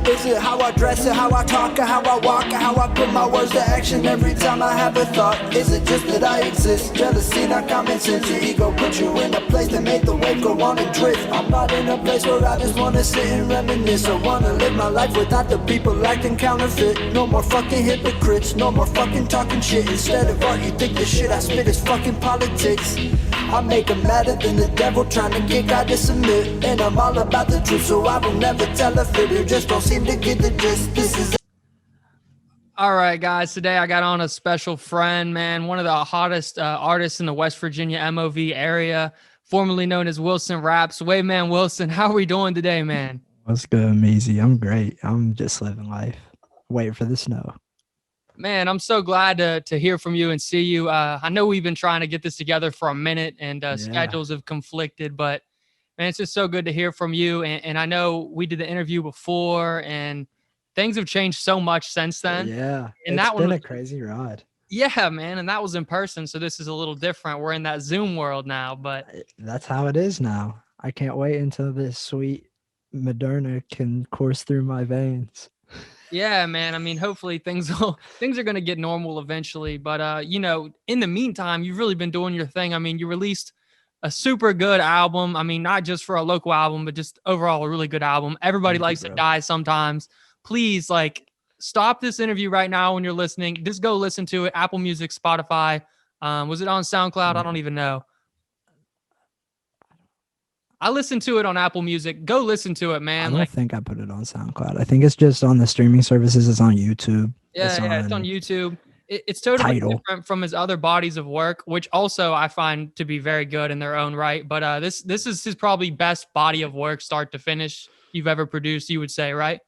Is it how I dress it, how I talk, or how I walk, or how I put my words to action every time I have a thought? Is it just that I exist? Jealousy, not common sense. Your ego put you in a place that made the wave go on and drift. I'm not in a place where I just wanna sit and reminisce. I wanna live my life without the people acting counterfeit. No more fucking hypocrites, no more fucking talking shit. Instead of art, you think the shit I spit is fucking politics. I make them madder than the devil trying to get God to submit. And I'm all about the truth, so I will never tell a fib. You just don't seem to get the gist. This is All right, guys. Today I got on a special friend, man. One of the hottest artists in the West Virginia MOV area, formerly known as Wilson Raps. Waveman Wilson, how are we doing today, man? What's good, Meezy? I'm great. I'm just living life. Waiting for the snow. Man, I'm so glad to hear from you and see you. I know we've been trying to get this together for a minute, and schedules have conflicted, but man, it's just so good to hear from you. And I know we did the interview before, and things have changed so much since then. Yeah, And it's that one been was a crazy ride. Yeah, man, and that was in person, so this is a little different. We're in that Zoom world now, but That's how it is now. I can't wait until this sweet Moderna can course through my veins. yeah, man. I mean, hopefully things are gonna get normal eventually. But you know, in the meantime, you've really been doing your thing. I mean, you released a super good album. I mean, not just for a local album, but just overall a really good album. Everybody Thank you, likes to bro. die sometimes. Please, like, stop this interview right now when you're listening. Just go listen to it. Apple Music, Spotify. Was it on SoundCloud? I don't even know. I listened to it on Apple Music. Go listen to it, I man. don't Like, think I put it on SoundCloud. I think it's just on the streaming services. It's on YouTube. yeah, it's on YouTube. It's totally Tidal. different from his other bodies of work, which also I find to be very good in their own right. But this is his probably best body of work, start to finish, you've ever produced. You would say, right?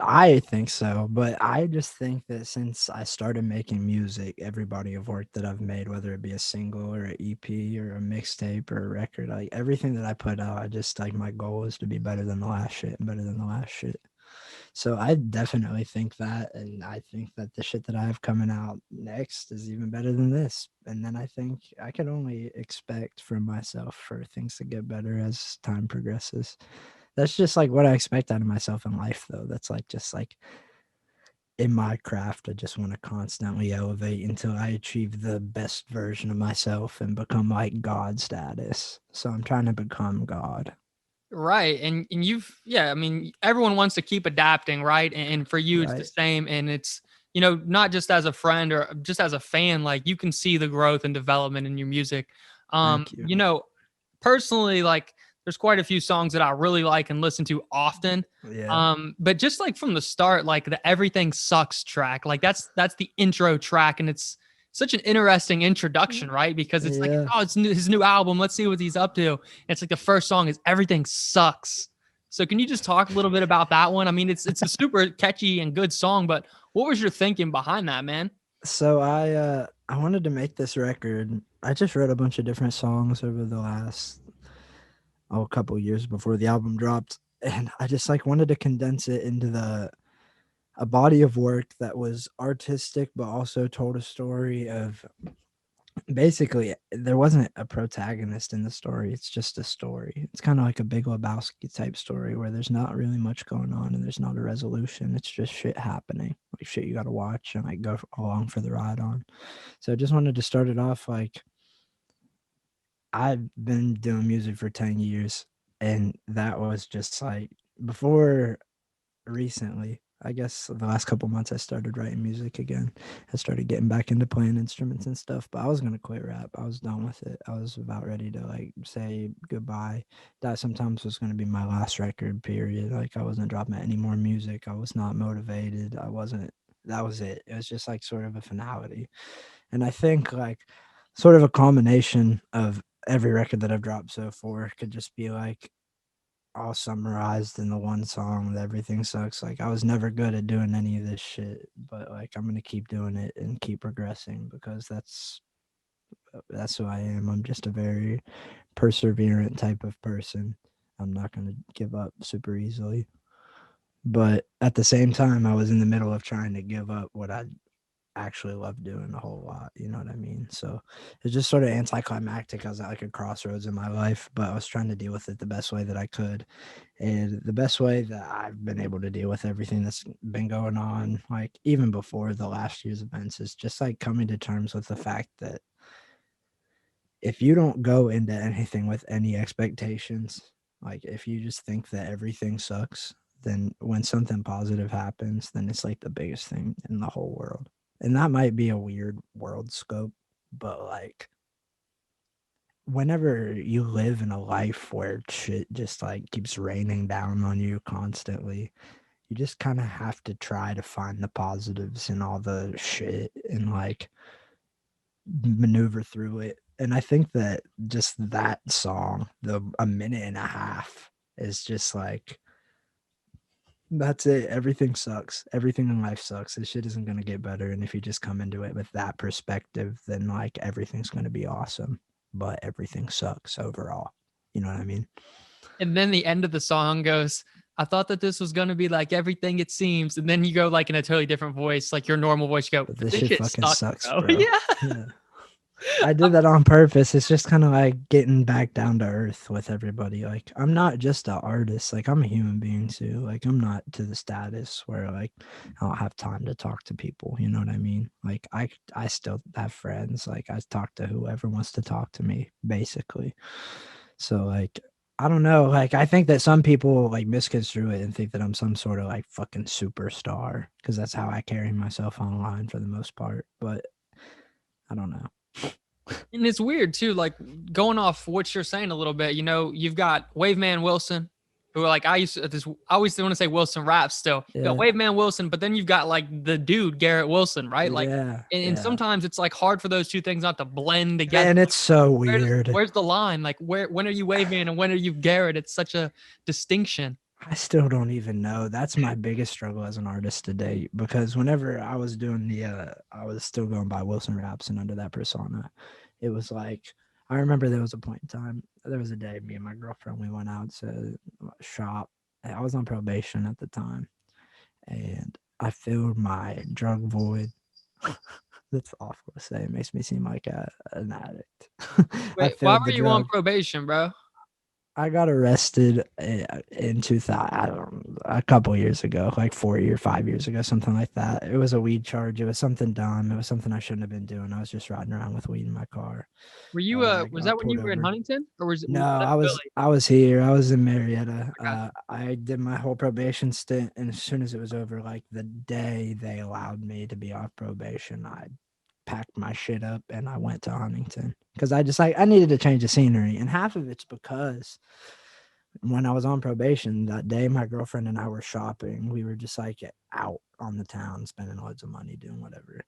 I think so, but I just think that since I started making music, every body of work that I've made, whether it be a single or an EP or a mixtape or a record, like everything that I put out, I just like my goal is to be better than the last shit and better than the last shit. So I definitely think that, and I think that the shit that I have coming out next is even better than this. And then I think I can only expect from myself for things to get better as time progresses. That's just like what I expect out of myself in life, though. That's like just like in my craft, I just want to constantly elevate until I achieve the best version of myself and become like God status. So I'm trying to become God. Right. And yeah, I mean, everyone wants to keep adapting, right? And for you, it's the Right. same. And it's, you know, not just as a friend or just as a fan, like you can see the growth and development in your music. Thank you. You know, personally, like there's quite a few songs that I really like and listen to often. Yeah. But just like from the start, like the Everything Sucks track, like that's the intro track, and it's such an interesting introduction, right? Because it's like, Yeah. oh, it's his new album. Let's see what he's up to. And it's like the first song is Everything Sucks. So can you just talk a little bit about that one? I mean, it's a super catchy and good song, but what was your thinking behind that, man? So I wanted to make this record. I just wrote a bunch of different songs over the last a couple years before the album dropped, and I just like wanted to condense it into a body of work that was artistic but also told a story of basically there wasn't a protagonist in the story. It's just a story. It's kind of like a Big Lebowski type story where there's not really much going on and there's not a resolution. It's just shit happening, like shit you got to watch and like go along for the ride on. So I just wanted to start it off like I've been doing music for 10 years, and that was just like before recently, I guess the last couple months I started writing music again. I started getting back into playing instruments and stuff, but I was gonna quit rap. I was done with it. I was about ready to like say goodbye. That sometimes was gonna be my last record, period. Like I wasn't dropping any more music. I was not motivated. I wasn't that was it. It was just like sort of a finality. And I think like sort of a combination of every record that I've dropped so far could just be like all summarized in the one song that Everything Sucks. Like I was never good at doing any of this shit, but like I'm gonna keep doing it and keep progressing because that's who I am. I'm just a very perseverant type of person. I'm not gonna give up super easily. But at the same time, I was in the middle of trying to give up what I actually love doing a whole lot. You know what I mean? So it's just sort of anticlimactic. I was at like a crossroads in my life, but I was trying to deal with it the best way that I could. And the best way that I've been able to deal with everything that's been going on, like even before the last year's events, is just like coming to terms with the fact that if you don't go into anything with any expectations, like if you just think that everything sucks, then when something positive happens, then it's like the biggest thing in the whole world. And that might be a weird world scope, but like whenever you live in a life where shit just like keeps raining down on you constantly, you just kind of have to try to find the positives in all the shit and like maneuver through it. And I think that just that song, the a minute and a half, is just like that's it. Everything sucks. Everything in life sucks. This shit isn't gonna get better. And if you just come into it with that perspective, then like everything's gonna be awesome. But everything sucks overall. You know what I mean? And then the end of the song goes, I thought that this was going to be like everything it seems. And then you go like in a totally different voice, like your normal voice. You go, But this this shit shit fucking sucks, bro. bro. Yeah. Yeah. I did that on purpose. It's just kind of like getting back down to earth with everybody. Like I'm not just an artist. Like I'm a human being too. Like I'm not to the status where like I don't have time to talk to people. You know what I mean? Like I still have friends. Like I talk to whoever wants to talk to me, basically. So like I don't know. Like I think that some people like misconstrue it and think that I'm some sort of like fucking superstar because that's how I carry myself online for the most part. But I don't know. And it's weird too, like going off what you're saying a little bit, you've got Waveman Wilson, who like I always want to say Wilson Raps still. You got Yeah. Waveman Wilson, but then you've got like the dude Garrett Wilson, right? Like Yeah, and yeah. sometimes it's like hard for those two things not to blend together. And it's so weird. Where's the line? Like when are you Waveman and when are you Garrett? It's such a distinction. I still don't even know. That's my biggest struggle as an artist today because whenever I was doing I was still going by Wilson Raps and under that persona. It was like I remember there was a point in time. There was a day me and my girlfriend we went out to shop. I was on probation at the time, and I filled my drug void. That's awful to say. It makes me seem like an addict. Wait, why were you on probation, bro? I got arrested in 2000, I don't know, a couple years ago, like 5 years ago, something like that. It was a weed charge. It was something dumb. It was something I shouldn't have been doing. I was just riding around with weed in my car. Were you was that when you were in Huntington or was it? No, was I was here. I was in Marietta. I did my whole probation stint, and as soon as it was over, like the day they allowed me to be off probation, I packed my shit up and I went to Huntington because I needed to change the scenery. And half of it's because when I was on probation that day, my girlfriend and I were shopping. We were just like out on the town, spending loads of money, doing whatever.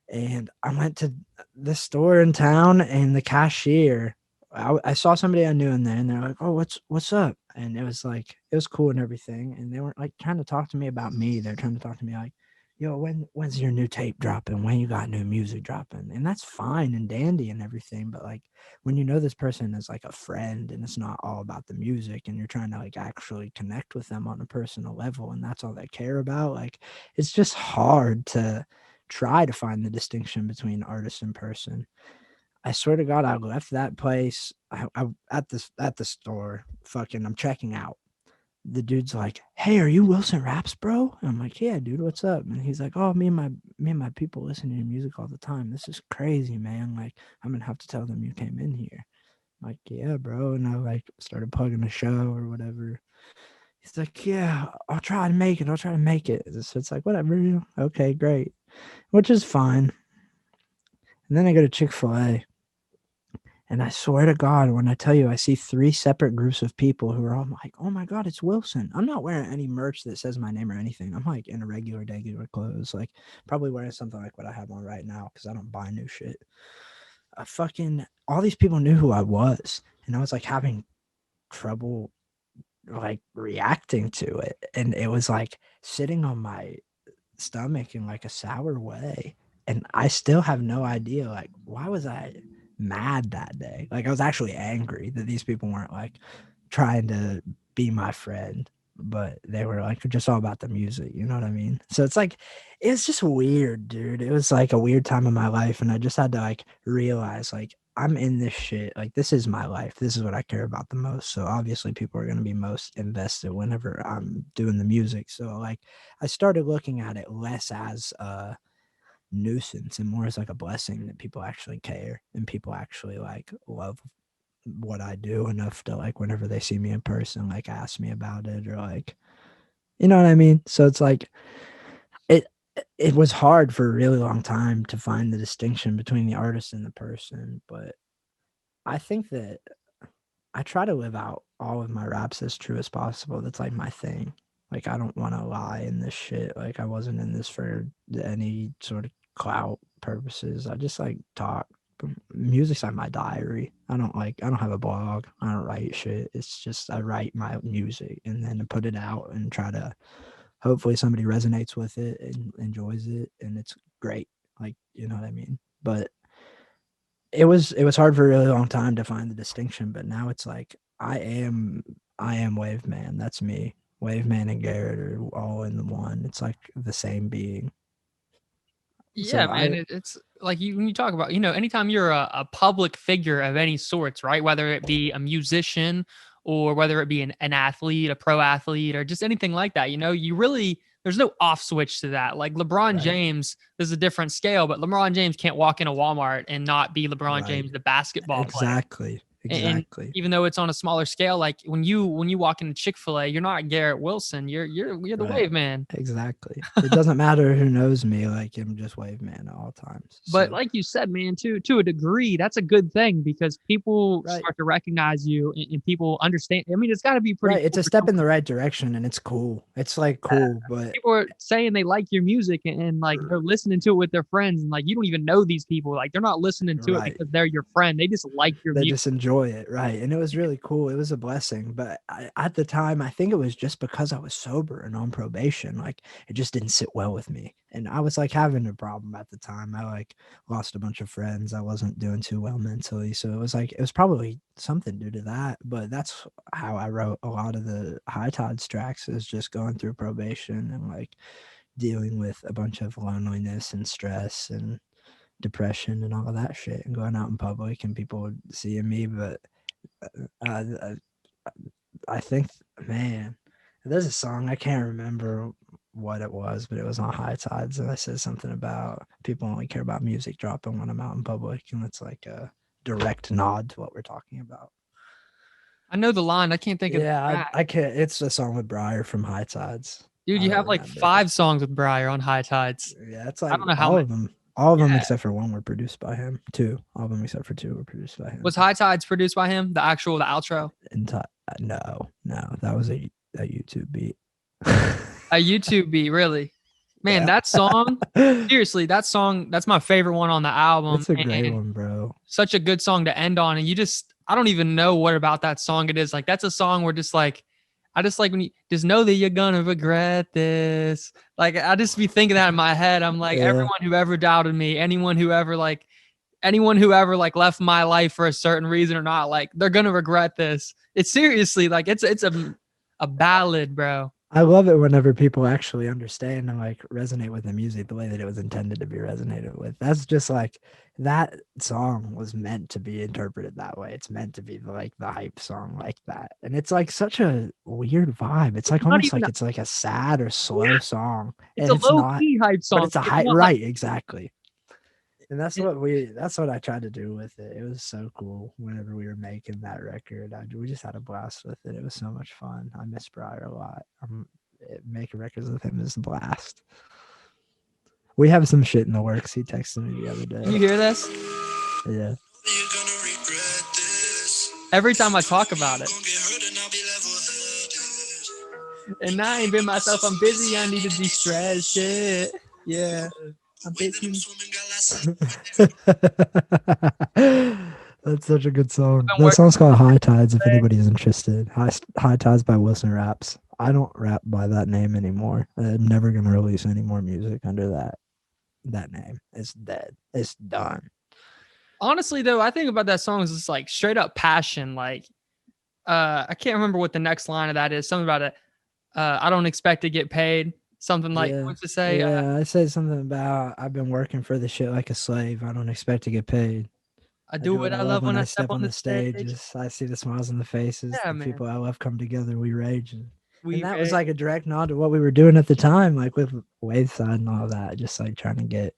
And I went to the store in town and the cashier, I saw somebody I knew in there and they're like, oh, what's up? And it was like, it was cool and everything. And they weren't like trying to talk to me about me. They're trying to talk to me like, yo, when's your new tape dropping? When you got new music dropping? And that's fine and dandy and everything. But like when you know this person is like a friend and it's not all about the music and you're trying to like actually connect with them on a personal level and that's all they care about, like it's just hard to try to find the distinction between artist and person. I swear to God, I left that place. I at the store, fucking, I'm checking out. The dude's like, hey, are you Wilson Raps, bro? And I'm like, yeah, dude, what's up? And he's like, oh, me and my people listen to your music all the time. This is crazy, man. Like, I'm gonna have to tell them you came in here. I'm like, yeah, bro. And I like started plugging a show or whatever. He's like, yeah, I'll try to make it. So it's like, whatever, okay, great. Which is fine. And then I go to Chick-fil-A. And I swear to God, when I tell you, I see 3 separate groups of people who are all like, oh my God, it's Wilson. I'm not wearing any merch that says my name or anything. I'm like in a regular clothes, like probably wearing something like what I have on right now because I don't buy new shit. All these people knew who I was. And I was like having trouble like reacting to it. And it was like sitting on my stomach in like a sour way. And I still have no idea, like, why was I mad that day? Like I was actually angry that these people weren't like trying to be my friend. but they were like just all about the music, you know what I mean? So it's like it's just weird, dude. It was like a weird time in my life, and I just had to like realize like I'm in this shit. Like this is my life. This is what I care about the most. So obviously people are gonna be most invested whenever I'm doing the music. So like I started looking at it less as a nuisance and more as like a blessing that people actually care and people actually like love what I do enough to like whenever they see me in person, like ask me about it or like, you know what I mean? So it's like it it was hard for a really long time to find the distinction between the artist and the person, but I think that I try to live out all of my raps as true as possible. That's like my thing. Like I don't want to lie in this shit. Like I wasn't in this for any sort of clout purposes. I just like talk. Music's like my diary. I don't have a blog. I don't write shit. It's just I write my music and then put it out and try to hopefully somebody resonates with it and enjoys it and it's great. Like, you know what I mean? But it was hard for a really long time to find the distinction, but now it's like I am Wave Man. That's me. Wave Man and Garrett are all in the one. It's like the same being. Yeah, So man. It's like when you talk about, anytime you're a public figure of any sorts, right? Whether it be a musician or whether it be an athlete, a pro athlete, or just anything like that, you really, there's no off switch to that. Like LeBron Right. James, there's a different scale, but LeBron James can't walk in a Walmart and not be LeBron Right. James, the basketball player. Exactly. And Exactly. even though it's on a smaller scale, like when you walk into Chick-fil-A, you're not Garrett Wilson. You're the Right. Wave Man. Exactly. It doesn't matter who knows me. Like I'm just Wave Man at all times. But So, like you said, man, to a degree, that's a good thing because people Right. start to recognize you and people understand. I mean, it's got to be pretty. right. It's cool a for step in someone- the right direction and it's cool. It's like cool, but People are saying they like your music and like they're listening to it with their friends and like you don't even know these people. Like they're not listening to it Right. because they're your friend. They just like your they music. just enjoy it, right? And it was really cool. It was a blessing, but at the time I think it was just because I was sober and on probation. Like it just didn't sit well with me, and I was like having a problem at the time. I like lost a bunch of friends. I wasn't doing too well mentally, so it was probably something due to that. But that's how I wrote a lot of the High Tides tracks, is just going through probation and like dealing with a bunch of loneliness and stress and depression and all of that shit, and going out in public and people seeing me. But I think, man, there's a song, I can't remember what it was, but it was on High Tides, and I said something about people only care about music dropping when I'm out in public, and it's like a direct nod to what we're talking about. I know the line. I can't think of. Yeah, I can't. It's a song with Briar from High Tides. Dude, I you don't have like remember. 5 songs with Briar on High Tides. Yeah, it's I like don't know how all many- of them. All of them Yeah. except for one were produced by him. 2. All of them except for 2 were produced by him. Was High Tides produced by him? The outro? No, that was a YouTube beat. A YouTube beat, really? Man, Yeah. that song, seriously, that's my favorite one on the album. It's a great and one, bro. Such a good song to end on. And I don't even know what about that song it is. Like, that's a song where just like, I just like when you just know that you're gonna regret this. Like, I just be thinking that in my head. I'm like, Yeah. everyone who ever doubted me, anyone who ever left my life for a certain reason or not, like they're gonna regret this. It's seriously like it's a ballad, bro. I love it whenever people actually understand and like resonate with the music the way that it was intended to be resonated with. That's just like that song was meant to be interpreted that way. It's meant to be like the hype song like that. And it's like such a weird vibe. It's like Not almost even like it's like a sad or slow song. It's and a low key hype song. but it's a high, not right, exactly. And that's It- what I tried to do with it. It was so cool whenever we were making that record. We just had a blast with it. It was so much fun. I miss Briar a lot. Making records with him is a blast. We have some shit in the works. He texted me the other Like, you day. hear this? Yeah. Every time I talk about it. And I ain't been myself. I'm busy. I need to de-stress. Shit. Yeah. I'm busy. That's such a good song. been That working song's called High Tides if anybody's interested. High Tides by Wilson Raps. I don't rap by that name anymore. I'm never gonna release any more music under that name. It's dead. It's done. Honestly, though, I think about that song as just like straight up passion. Like, I can't remember what the next line of that is. Something about it. I don't expect to get paid. Something like Yeah. what's to say? Yeah. I said something about I've been working for this shit like a slave. I don't expect to get paid. I I do do what what I I love love when when I I step step on on the the stage. stage. I see the smiles on the faces. Yeah, The man. people I love come together. We rage. And We that was rate. like a direct nod to what we were doing at the time, like with Waveside and all that. Just like trying to get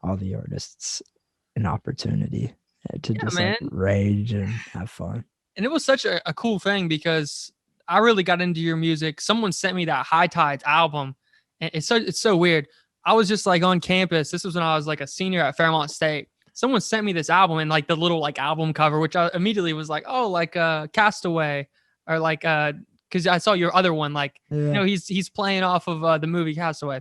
all the artists an opportunity to Yeah, just like man. rage and have fun. And it was such a cool thing because I really got into your music. Someone sent me that High Tides album, and it's so weird. I was just like on campus. This was when I was like a senior at Fairmont State. Someone sent me this album and like the little like album cover, which I immediately was like, oh, like Castaway, or like because I saw your other one, like Yeah. he's playing off of the movie Castaway,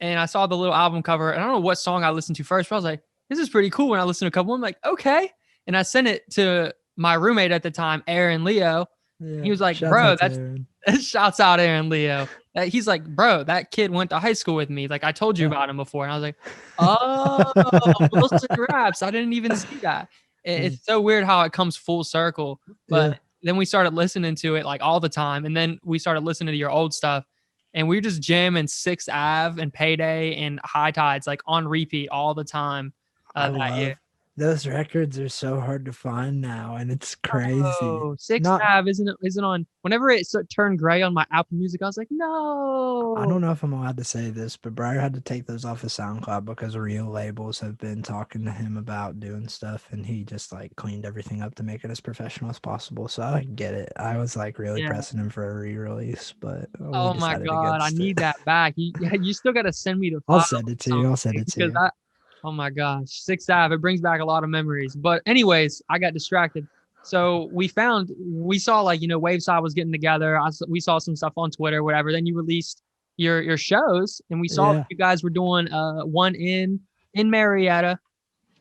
and I saw the little album cover, and I don't know what song I listened to first, but I was like, this is pretty cool. When I listened to a couple, I'm like, okay, and I sent it to my roommate at the time, Aaron Leo. Yeah. He was like, Shouts bro, out to that's Aaron. shouts out Aaron Leo. He's like, bro, that kid went to high school with me. Like I told you Yeah. about him before. And I was like, oh, Wilson Raps. I didn't even see that. It's so weird how it comes full circle. But Yeah. then we started listening to it like all the time. And then we started listening to your old stuff. And we were just jamming 6th Ave and Payday and High Tides like on repeat all the time that year. Those records are so hard to find now, and it's crazy. Oh, 6th Not, Ave isn't on. Whenever it turned gray on my Apple Music, I was like, no. I don't know if I'm allowed to say this, but Briar had to take those off of SoundCloud because real labels have been talking to him about doing stuff, and he just like cleaned everything up to make it as professional as possible. So I get it. I was like really Yeah. pressing him for a re-release, but we Oh my decided God, I against need it. that back. You still got to send me the I'll file send it or to you. I'll something, send it to because you. oh my gosh, 6th Ave, it brings back a lot of memories. But anyways, I got distracted. So we saw like, Waveside was getting together. We saw some stuff on Twitter, whatever. Then you released your shows, and we saw Yeah. you guys were doing one in Marietta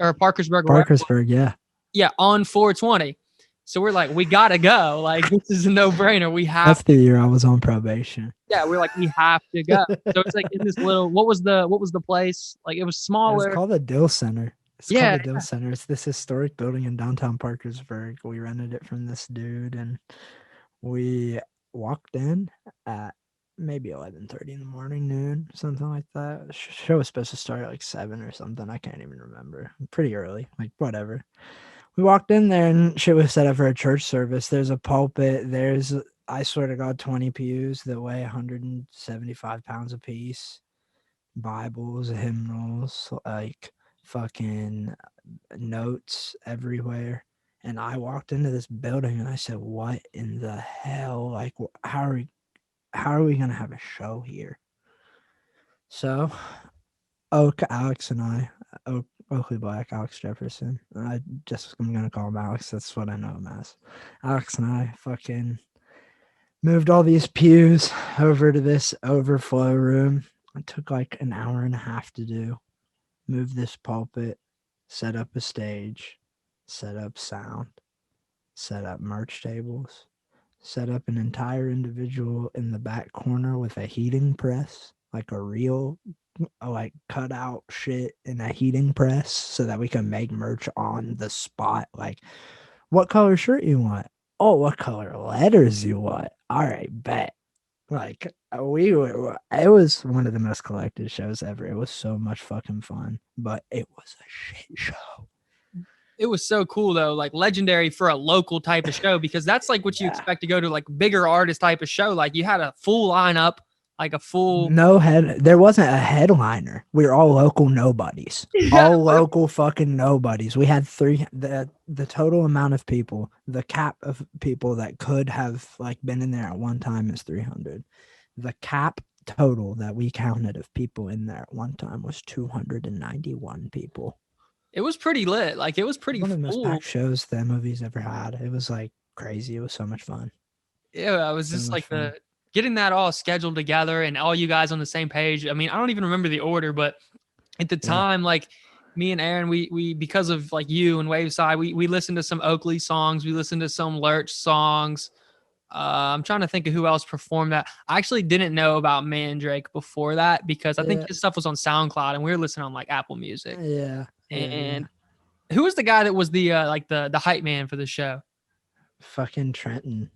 or Parkersburg. Parkersburg, yeah. Yeah, on 420. So we're like, we gotta go. Like, this is a no-brainer. We have That's the year I was on probation. Yeah, we're like, we have to go. So it's like in this little, what was the place? Like it was smaller. It's called the Dill Center. It's Yeah, called the Dill Center. It's this historic building in downtown Parkersburg. We rented it from this dude, and we walked in at maybe 11:30 in the morning, noon, something like that. The show was supposed to start at like 7 or something. I can't even remember. Pretty early, like whatever. We walked in there, and shit was set up for a church service. There's a pulpit. There's, I swear to God, 20 pews that weigh 175 pounds apiece. Bibles, hymnals, like fucking notes everywhere. And I walked into this building and I said, what in the hell? Like, how are we going to have a show here? So Alex and I, Oakley Black, Alex Jefferson. I'm going to call him Alex. That's what I know him as. Alex and I fucking moved all these pews over to this overflow room. It took like an hour and a half to do. Move this pulpit, set up a stage, set up sound, set up merch tables, set up an entire individual in the back corner with a heating press, like a real like cut out shit in a heating press so that we can make merch on the spot. Like, what color shirt you want? Oh, what color letters you want? All right, bet. Like, it was one of the most collected shows ever. It was so much fucking fun, but it was a shit show. It was so cool though, like legendary for a local type of show, because that's like what you expect to go to, like bigger artist type of show. Like you had a full lineup, like a full. There wasn't a headliner. We were all local nobodies. All local fucking nobodies. We had the total amount of people, the cap of people that could have like been in there at one time is 300. The cap total that we counted of people in there at one time was 291 people. It was pretty lit. Like it was pretty one of the most full. packed shows that movie's ever had. It was like crazy. It was so much fun. Yeah, I was just like getting that all scheduled together and all you guys on the same page. I mean, I don't even remember the order, but at the time, like me and Aaron, we because of like you and Waveside, we listened to some Oakley songs. We listened to some Lurch songs. I'm trying to think of who else performed that. I actually didn't know about Mandrake before that because I think his stuff was on SoundCloud and we were listening on like Apple Music. Yeah. And who was the guy that was the like the hype man for the show? Fucking Trenton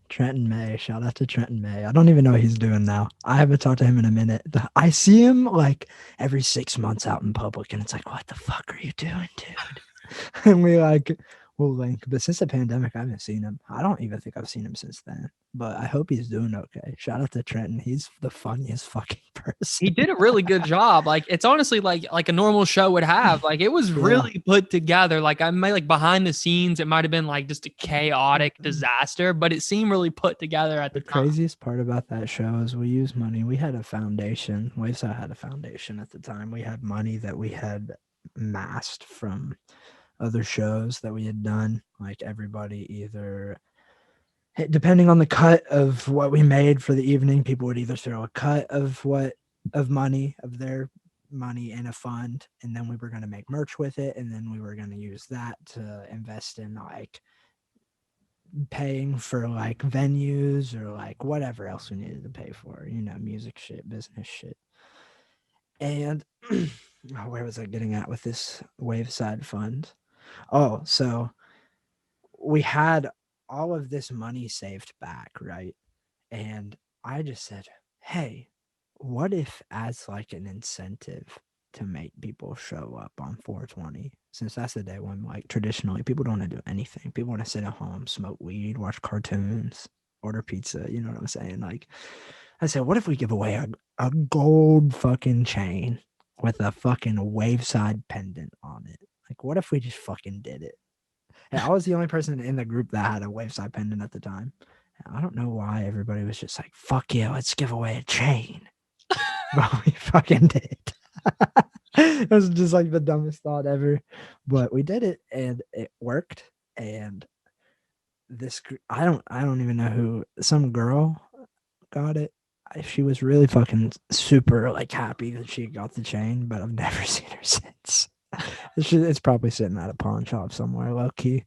May. Shout out to Trenton May. I don't even know what he's doing now. I haven't talked to him in a minute. I see him like every 6 months out in public, and it's like, what the fuck are you doing, dude? And we like will link. But since the pandemic, I haven't seen him. I don't even think I've seen him since then. But I hope he's doing okay. Shout out to Trenton. He's the funniest fucking person. He did a really good job. Like it's honestly like a normal show would have. Like it was really put together. Like I might like behind the scenes, it might have been like just a chaotic disaster, but it seemed really put together at the time. Craziest part about that show is we used money. We had a foundation. Waveside had a foundation at the time. We had money that we had massed from other shows that we had done. Like everybody either, depending on the cut of what we made for the evening, people would either throw a cut of their money in a fund, and then we were going to make merch with it, and then we were going to use that to invest in like paying for like venues or like whatever else we needed to pay for, music shit, business shit. And where was I getting at with this Waveside fund? Oh, so we had all of this money saved back, right? And I just said, hey, what if as like an incentive to make people show up on 420, since that's the day when like traditionally people don't want to do anything. People want to sit at home, smoke weed, watch cartoons, order pizza, you know what I'm saying? Like I said, what if we give away a gold fucking chain with a fucking Waveside pendant on it? Like, what if we just fucking did it? And I was the only person in the group that had a Waveside pendant at the time. And I don't know why everybody was just like, fuck yeah, let's give away a chain. But we fucking did. It was just like the dumbest thought ever. But we did it and it worked. And this, I don't even know who, some girl got it. She was really fucking super like happy that she got the chain, but I've never seen her since. It's probably sitting at a pawn shop somewhere, low key.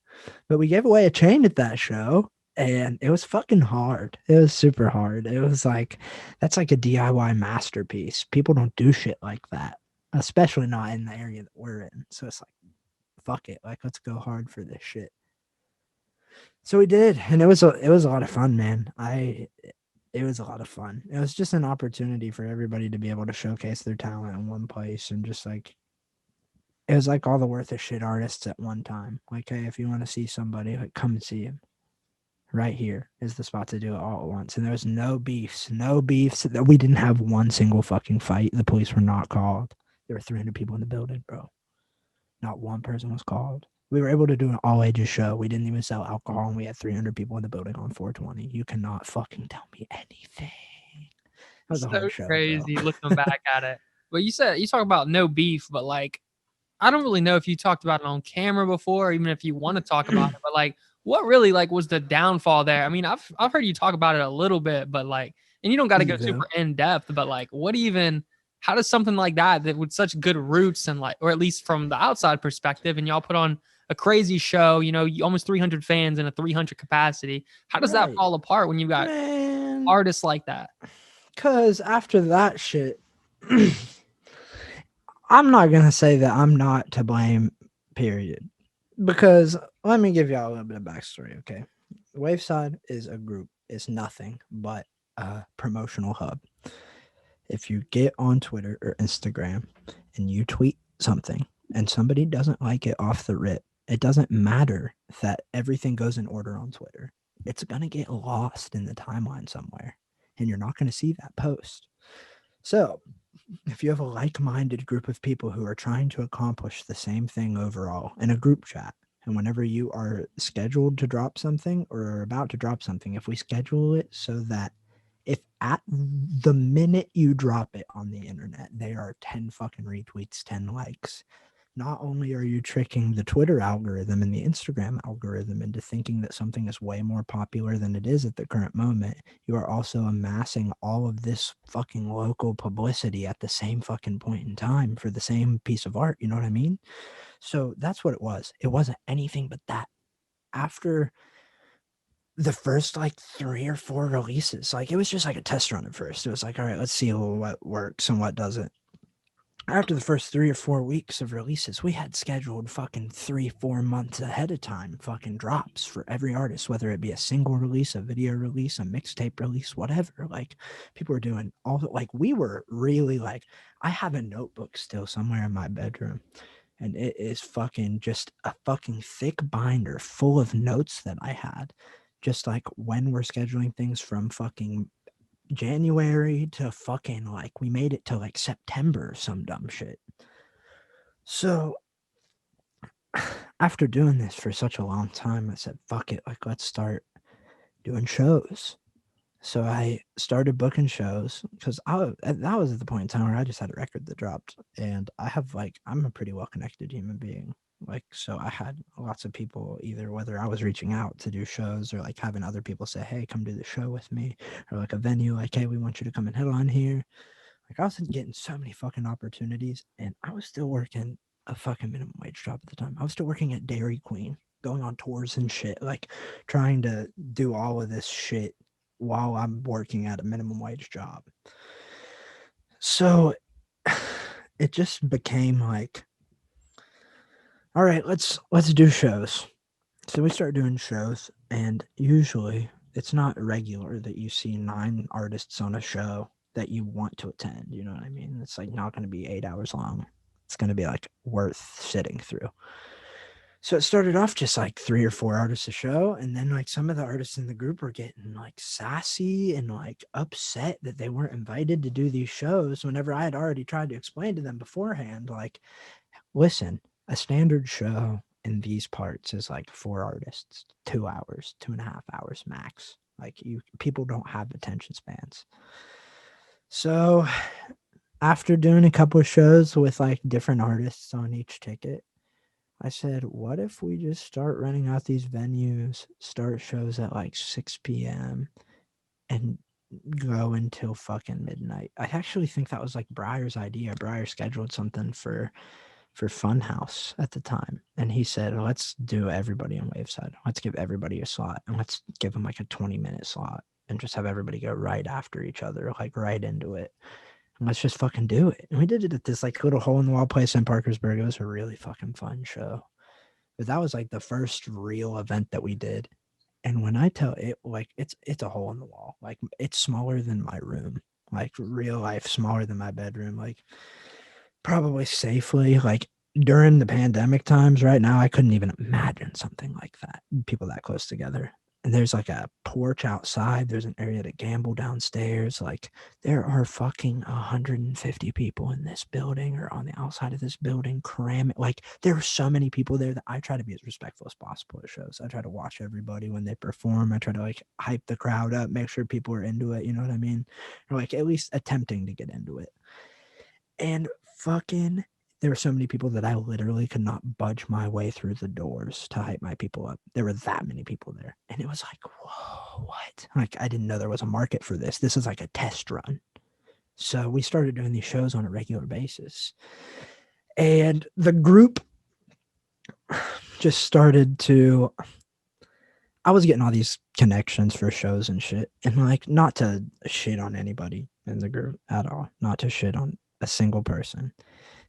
But we gave away a chain at that show, and it was fucking hard. It was super hard. It was like, that's like a DIY masterpiece. People don't do shit like that, especially not in the area that we're in. So it's like, fuck it, like let's go hard for this shit. So we did, and it was a lot of fun, man. It was a lot of fun. It was just an opportunity for everybody to be able to showcase their talent in one place, and just like, it was like all the Worth of Shit artists at one time. Like, hey, if you want to see somebody, like, come and see him. Right here is the spot to do it all at once. And there was no beefs. We didn't have one single fucking fight. The police were not called. There were 300 people in the building, bro. Not one person was called. We were able to do an all ages show. We didn't even sell alcohol, and we had 300 people in the building on 420. You cannot fucking tell me anything. That was a whole show, crazy bro. looking back at it. But you talk about no beef, but like, I don't really know if you talked about it on camera before, or even if you want to talk about it, but like, what really like was the downfall there? I mean, I've heard you talk about it a little bit, but like, and you don't got to go super in depth, but like, how does something like that with such good roots and like, or at least from the outside perspective, and y'all put on a crazy show, almost 300 fans in a 300 capacity. How does that fall apart when you got artists like that? Because after that shit, I'm not going to say that I'm not to blame, period. Because let me give y'all a little bit of backstory, okay? Waveside is a group. It's nothing but a promotional hub. If you get on Twitter or Instagram and you tweet something and somebody doesn't like it off the rip, it doesn't matter that everything goes in order on Twitter. It's going to get lost in the timeline somewhere, and you're not going to see that post. So if you have a like-minded group of people who are trying to accomplish the same thing overall in a group chat, and whenever you are scheduled to drop something or are about to drop something, if we schedule it so that if at the minute you drop it on the internet, there are 10 fucking retweets, 10 likes, not only are you tricking the Twitter algorithm and the Instagram algorithm into thinking that something is way more popular than it is at the current moment, you are also amassing all of this fucking local publicity at the same fucking point in time for the same piece of art. You know what I mean? So that's what it was. It wasn't anything but that. After the first like 3 or 4 releases, like it was just like a test run at first. It was like, all right, let's see what works and what doesn't. after the first 3 or 4 weeks of releases, we had scheduled fucking 3-4 months ahead of time fucking drops for every artist, whether it be a single release, a video release, a mixtape release, whatever. Like, people were doing all like, we were really like, I have a notebook still somewhere in my bedroom, and it is fucking just a fucking thick binder full of notes that I had, just like when we're scheduling things from fucking January to fucking like we made it to like September or some dumb shit. So after doing this for such a long time, I said, fuck it, like let's start doing shows. So I started booking shows because that was at the point in time where I just had a record that dropped, and I'm a pretty well connected human being. Like, so I had lots of people, either whether I was reaching out to do shows or like having other people say, hey, come do the show with me, or like a venue like, hey, we want you to come and headline here. Like, I was getting so many fucking opportunities, and I was still working a fucking minimum wage job at the time. I was still working at Dairy Queen, going on tours and shit, like trying to do all of this shit while I'm working at a minimum wage job. So it just became like, all right, let's do shows. So we start doing shows, and usually it's not regular that you see 9 artists on a show that you want to attend. You know what I mean? It's like not going to be 8 hours long. It's going to be like worth sitting through. So it started off just like 3 or 4 artists a show, and then like some of the artists in the group were getting like sassy and like upset that they weren't invited to do these shows whenever I had already tried to explain to them beforehand, like, listen, a standard show in these parts is like 4 artists, 2 hours, 2.5 hours max. Like, people don't have attention spans. So after doing a couple of shows with like different artists on each ticket, I said, what if we just start renting out these venues, start shows at like 6 p.m. and go until fucking midnight? I actually think that was like Briar's idea. Briar scheduled something for Funhouse at the time, and he said, let's do everybody on Waveside. Let's give everybody a slot, and let's give them like a 20-minute slot and just have everybody go right after each other, like right into it. And let's just fucking do it. And we did it at this like little hole in the wall place in Parkersburg. It was a really fucking fun show. But that was like the first real event that we did. And when I tell it, like, it's a hole in the wall. Like, it's smaller than my room. Like, real life, smaller than my bedroom. Like, probably safely. Like, during the pandemic times right now, I couldn't even imagine something like that. People that close together. And there's like a porch outside. There's an area to gamble downstairs. Like, there are fucking 150 people in this building or on the outside of this building cramming. Like, there are so many people there that I try to be as respectful as possible at shows. I try to watch everybody when they perform. I try to like hype the crowd up, make sure people are into it. You know what I mean? Or like at least attempting to get into it. And fucking, there were so many people that I literally could not budge my way through the doors to hype my people up. There were that many people there. And it was like, whoa, what? Like, I didn't know there was a market for this. This is like a test run. So we started doing these shows on a regular basis. And the group just started to, I was getting all these connections for shows and shit. And like, not to shit on anybody in the group at all, not to shit on a single person.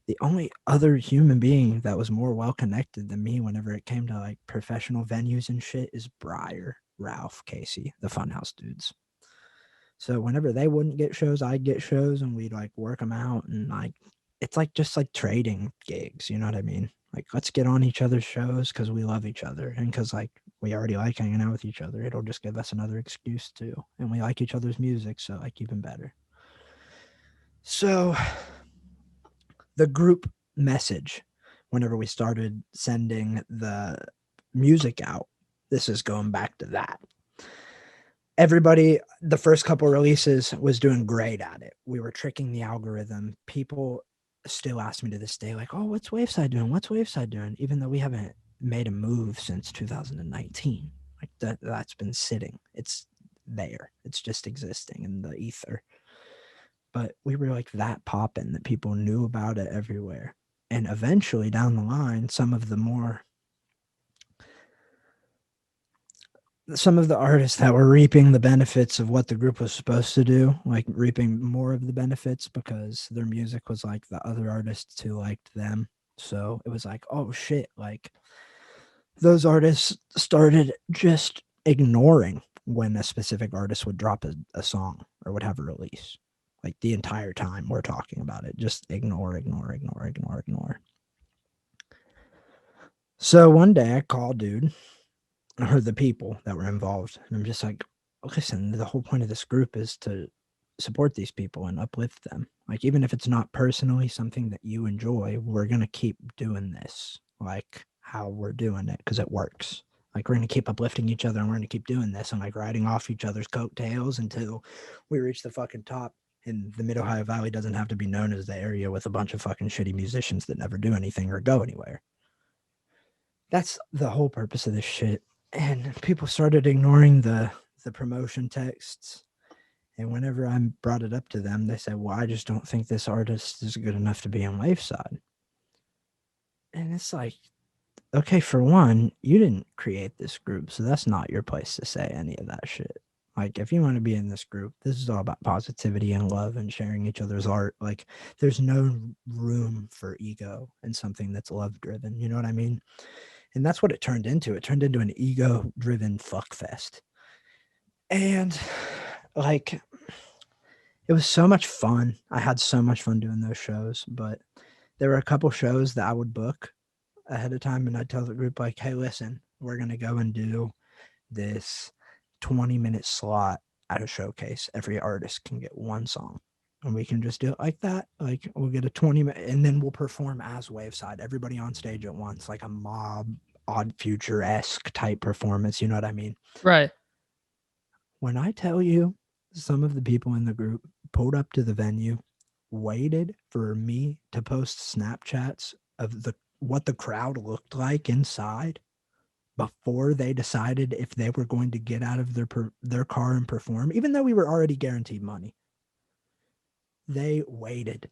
The only other human being that was more well connected than me whenever it came to like professional venues and shit is Briar, Ralph, Casey, the Funhouse dudes. So whenever they wouldn't get shows, I'd get shows, and we'd like work them out. And like, it's like just like trading gigs, you know what I mean? Like, let's get on each other's shows because we love each other, and because like we already like hanging out with each other. It'll just give us another excuse too. And we like each other's music, so like even better. So the group message, whenever we started sending the music out, this is going back to that. Everybody, the first couple releases was doing great at it. We were tricking the algorithm. People still ask me to this day, like, oh, what's Waveside doing? What's Waveside doing? Even though we haven't made a move since 2019. Like, that's been sitting. It's there. It's just existing in the ether. But we were like that poppin' that people knew about it everywhere. And eventually down the line, some of the more some of the artists that were reaping the benefits of what the group was supposed to do, like reaping more of the benefits because their music was like the other artists who liked them. So it was like, oh shit, like those artists started just ignoring when a specific artist would drop a song or would have a release. Like the entire time we're talking about it, just ignore. So one day I called dude, or the people that were involved, and I'm just like, listen, the whole point of this group is to support these people and uplift them. Like, even if it's not personally something that you enjoy, we're going to keep doing this, like how we're doing it, because it works. Like, we're going to keep uplifting each other and we're going to keep doing this and like riding off each other's coattails until we reach the fucking top. And the Mid Ohio Valley doesn't have to be known as the area with a bunch of fucking shitty musicians that never do anything or go anywhere. That's the whole purpose of this shit. And people started ignoring the promotion texts. And whenever I brought it up to them, they said, well, I just don't think this artist is good enough to be on Waveside. And it's like, okay, for one, you didn't create this group, so that's not your place to say any of that shit. Like, if you want to be in this group, this is all about positivity and love and sharing each other's art. Like, there's no room for ego in something that's love driven. You know what I mean? And that's what it turned into. It turned into an ego driven fuck fest. And like, it was so much fun. I had so much fun doing those shows, but there were a couple shows that I would book ahead of time, and I'd tell the group, like, hey, listen, we're going to go and do this 20-minute slot at a showcase. Every artist can get one song, and we can just do it like that. Like, we'll get a 20-minute, and then we'll perform as Waveside, everybody on stage at once, like a mob, Odd Future-esque type performance. You know what I mean? Right. When I tell you, some of the people in the group pulled up to the venue, waited for me to post Snapchats of what the crowd looked like inside before they decided if they were going to get out of their car and perform, even though we were already guaranteed money. They waited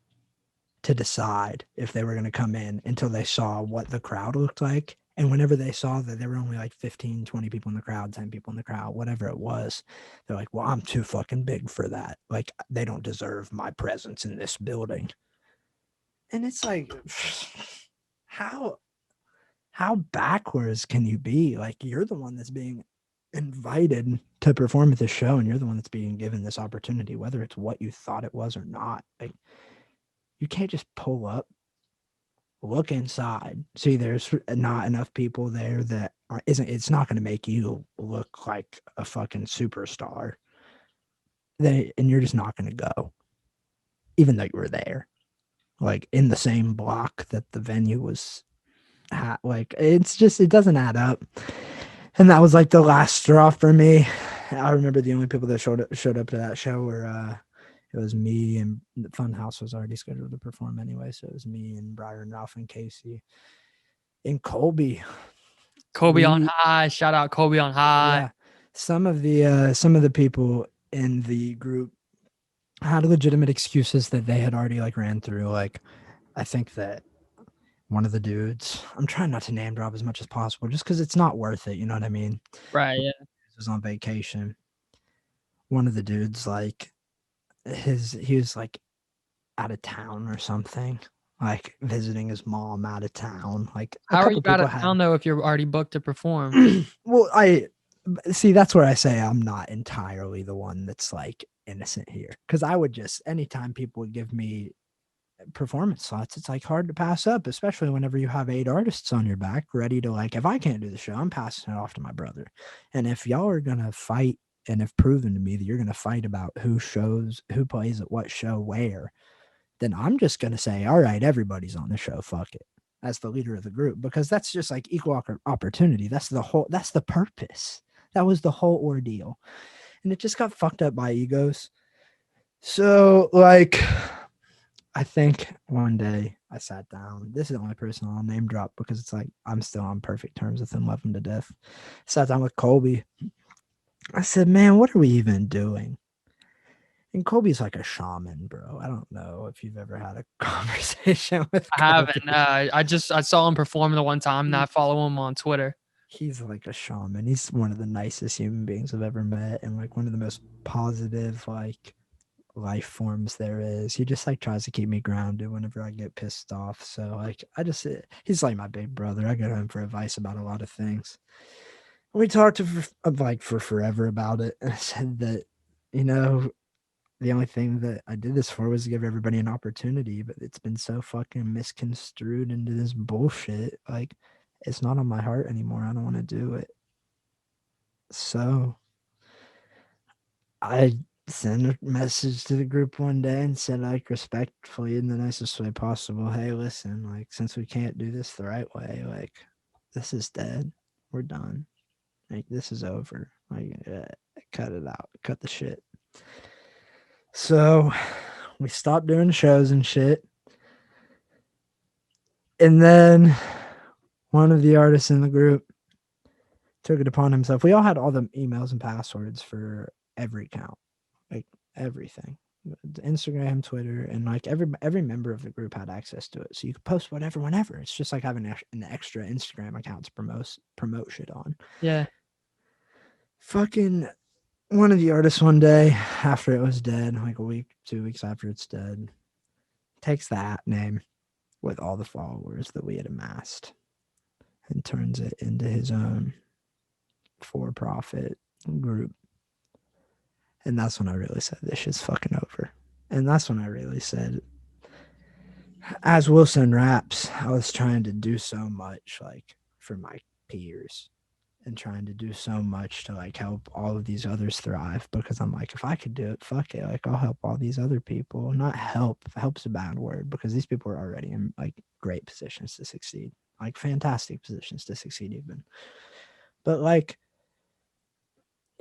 to decide if they were going to come in until they saw what the crowd looked like. And whenever they saw that there were only like 15, 20 people in the crowd, 10 people in the crowd, whatever it was, they're like, well, I'm too fucking big for that. Like, they don't deserve my presence in this building. And it's like, how backwards can you be? Like, you're the one that's being invited to perform at the show, and you're the one that's being given this opportunity, whether it's what you thought it was or not. Like, you can't just pull up, look inside, see there's not enough people there that it's not going to make you look like a fucking superstar. And you're just not going to go, even though you were there, like in the same block that the venue was at. Like, it's just, it doesn't add up. And that was like the last straw for me. I remember the only people that showed up to that show were it was me, and the Funhouse was already scheduled to perform anyway. So it was me and Brian, Ralph, and Casey, and Colby. Colby on high. Shout out Colby on high. Yeah. Some of the people in the group had legitimate excuses that they had already like ran through. Like, I think that one of the dudes, I'm trying not to name drop as much as possible just because it's not worth it. You know what I mean? Right. Yeah. He was on vacation. One of the dudes, like, he was like out of town or something, like visiting his mom out of town. Like, how are you out of town though if you're already booked to perform? Well, I see, that's where I say I'm not entirely the one that's like innocent here, because I would just, anytime people would give me performance slots, it's like hard to pass up, especially whenever you have 8 artists on your back ready to, like, if I can't do the show, I'm passing it off to my brother. And if y'all are gonna fight and have proven to me that you're going to fight about who plays at what show where, then I'm just going to say, all right, everybody's on the show. Fuck it. As the leader of the group, because that's just like equal opportunity. That's the purpose. That was the whole ordeal. And it just got fucked up by egos. So, like, I think one day I sat down. This is the only person I'll name drop because it's like I'm still on perfect terms with him, love him to death. Sat down with Colby. I said, man, what are we even doing? And Colby's like a shaman, bro. I don't know if you've ever had a conversation with Colby. I haven't. I saw him perform the one time, and I follow him on Twitter. he's like a shaman. He's one of the nicest human beings I've ever met, and like one of the most positive like life forms there is. He just like tries to keep me grounded whenever I get pissed off. So like he's like my big brother. I go to him for advice about a lot of things. We talked for forever about it, and I said that, the only thing that I did this for was to give everybody an opportunity, but it's been so fucking misconstrued into this bullshit. Like, it's not on my heart anymore. I don't want to do it. So I sent a message to the group one day and said, like, respectfully, in the nicest way possible, hey, listen, like, since we can't do this the right way, like, this is dead. We're done. Like, this is over. Like, cut it out. Cut the shit. So we stopped doing shows and shit. And then one of the artists in the group took it upon himself. We all had all the emails and passwords for every account, like everything. Instagram, Twitter, and like every member of the group had access to it. So you could post whatever, whenever. It's just like having an extra Instagram account to promote shit on. Yeah. Fucking one of the artists one day after it was dead, like a week, 2 weeks after it's dead, takes that name with all the followers that we had amassed and turns it into his own for-profit group. And that's when I really said, this shit's fucking over. And that's when I really said, as Wilson Raps, I was trying to do so much like for my peers and trying to do so much to like help all of these others thrive, because I'm like, if I could do it, fuck it. Like, I'll help all these other people. Not help's a bad word, because these people are already in like great positions to succeed, like fantastic positions to succeed even. But like,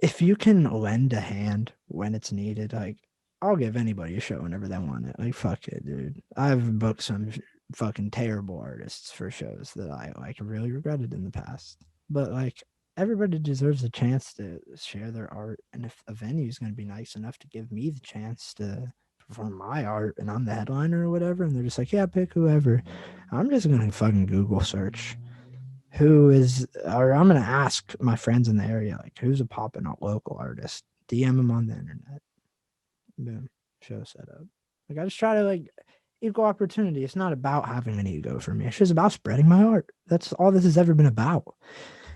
if you can lend a hand when it's needed, like, I'll give anybody a show whenever they want it. Like, fuck it, dude. I've booked some fucking terrible artists for shows that I like really regretted in the past. But like, everybody deserves a chance to share their art. And if a venue is going to be nice enough to give me the chance to perform my art and I'm the headliner or whatever, and they're just like, yeah, pick whoever, I'm just going to fucking Google search or I'm going to ask my friends in the area, like, who's a popping up local artist, DM them on the internet. Boom, show set up. Like, I just try to like equal opportunity. It's not about having an ego for me. It's just about spreading my art. That's all this has ever been about.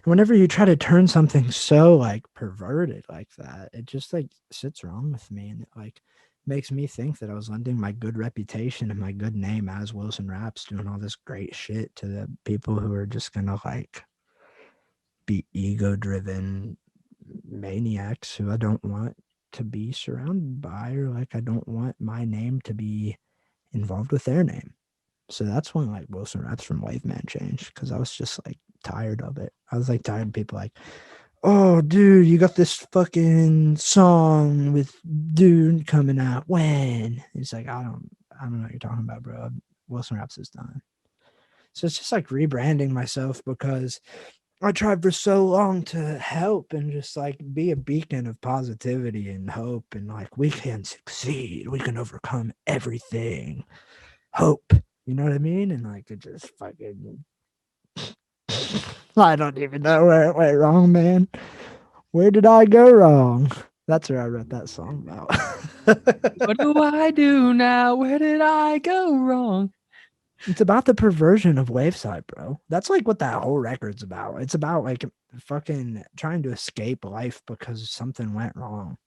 Whenever you try to turn something so like perverted like that, it just like sits wrong with me, and it like makes me think that I was lending my good reputation and my good name as Wilson Raps doing all this great shit to the people who are just gonna like be ego driven maniacs who I don't want to be surrounded by, or like I don't want my name to be involved with their name. So that's when like Wilson Raps from Wave Man changed, because I was just like tired of it. I was like tired of people like, oh dude, you got this fucking song with dude coming out when? It's like, I don't know what you're talking about, bro. Wilson Raps is done. So it's just like rebranding myself, because I tried for so long to help and just like be a beacon of positivity and hope, and like, we can succeed, we can overcome everything, hope, you know what I mean? And like, it just fucking I don't even know where it went wrong, man. Where did I go wrong? That's where I wrote that song about. What do I do now? Where did I go wrong? It's about the perversion of Waveside, bro. That's like what that whole record's about. It's about like fucking trying to escape life because something went wrong.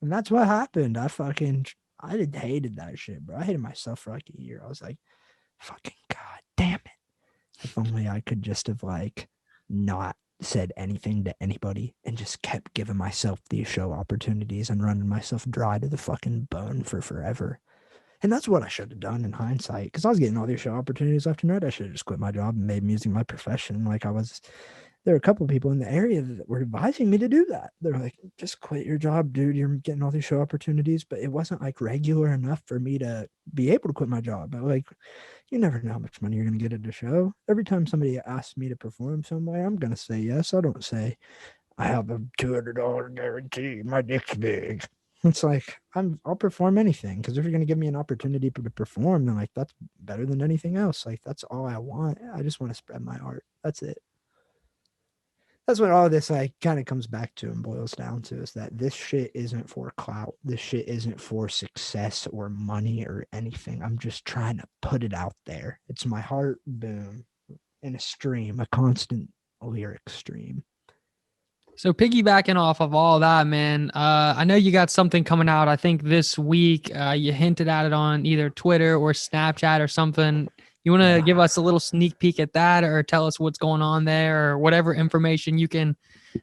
And that's what happened. I hated that shit, bro. I hated myself for like a year. I was like, fucking god damn it. If only I could just have like not said anything to anybody and just kept giving myself these show opportunities and running myself dry to the fucking bone for forever. And that's what I should have done in hindsight, because I was getting all these show opportunities left and right. I should have just quit my job and made music my profession. There were a couple of people in the area that were advising me to do that. They're like, just quit your job, dude. You're getting all these show opportunities. But it wasn't like regular enough for me to be able to quit my job. But like, you never know how much money you're going to get at a show. Every time somebody asks me to perform somewhere, I'm going to say yes. I don't say, I have a $200 guarantee. My dick's big. It's like, I'll perform anything, because if you're going to give me an opportunity to perform, then like, that's better than anything else. Like, that's all I want. I just want to spread my art. That's it. that's what all this like kind of comes back to and boils down to, is that this shit isn't for clout. This shit isn't for success or money or anything. I'm just trying to put it out there. It's my heart, boom, in a stream, a constant lyric stream. So piggybacking off of all that, man, I know you got something coming out, I think this week. You hinted at it on either Twitter or Snapchat or something. You want to give us a little sneak peek at that, or tell us what's going on there, or whatever information you can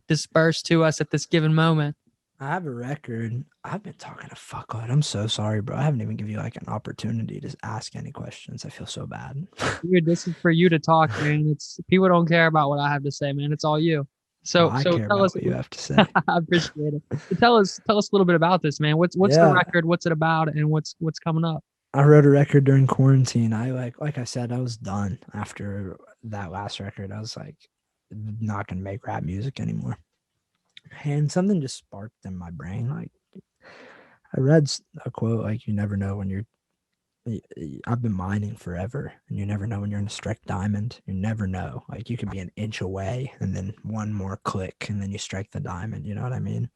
disperse to us at this given moment? I have a record. I've been talking to fuckload. I'm so sorry, bro. I haven't even given you like an opportunity to ask any questions. I feel so bad. Dude, this is for you to talk, man. It's people don't care about what I have to say, man. It's all you. So, I so care tell about us what you have to say. I appreciate it. So tell us a little bit about this, man. What's the record? What's it about? And what's coming up? I wrote a record during quarantine. I like I said, I was done after that last record. I was like, not gonna make rap music anymore. And something just sparked in my brain. Like, I read a quote, like, you never know when I've been mining forever, and you never know when you're in a strike diamond. You never know. Like, you could be an inch away, and then one more click, and then you strike the diamond. You know what I mean?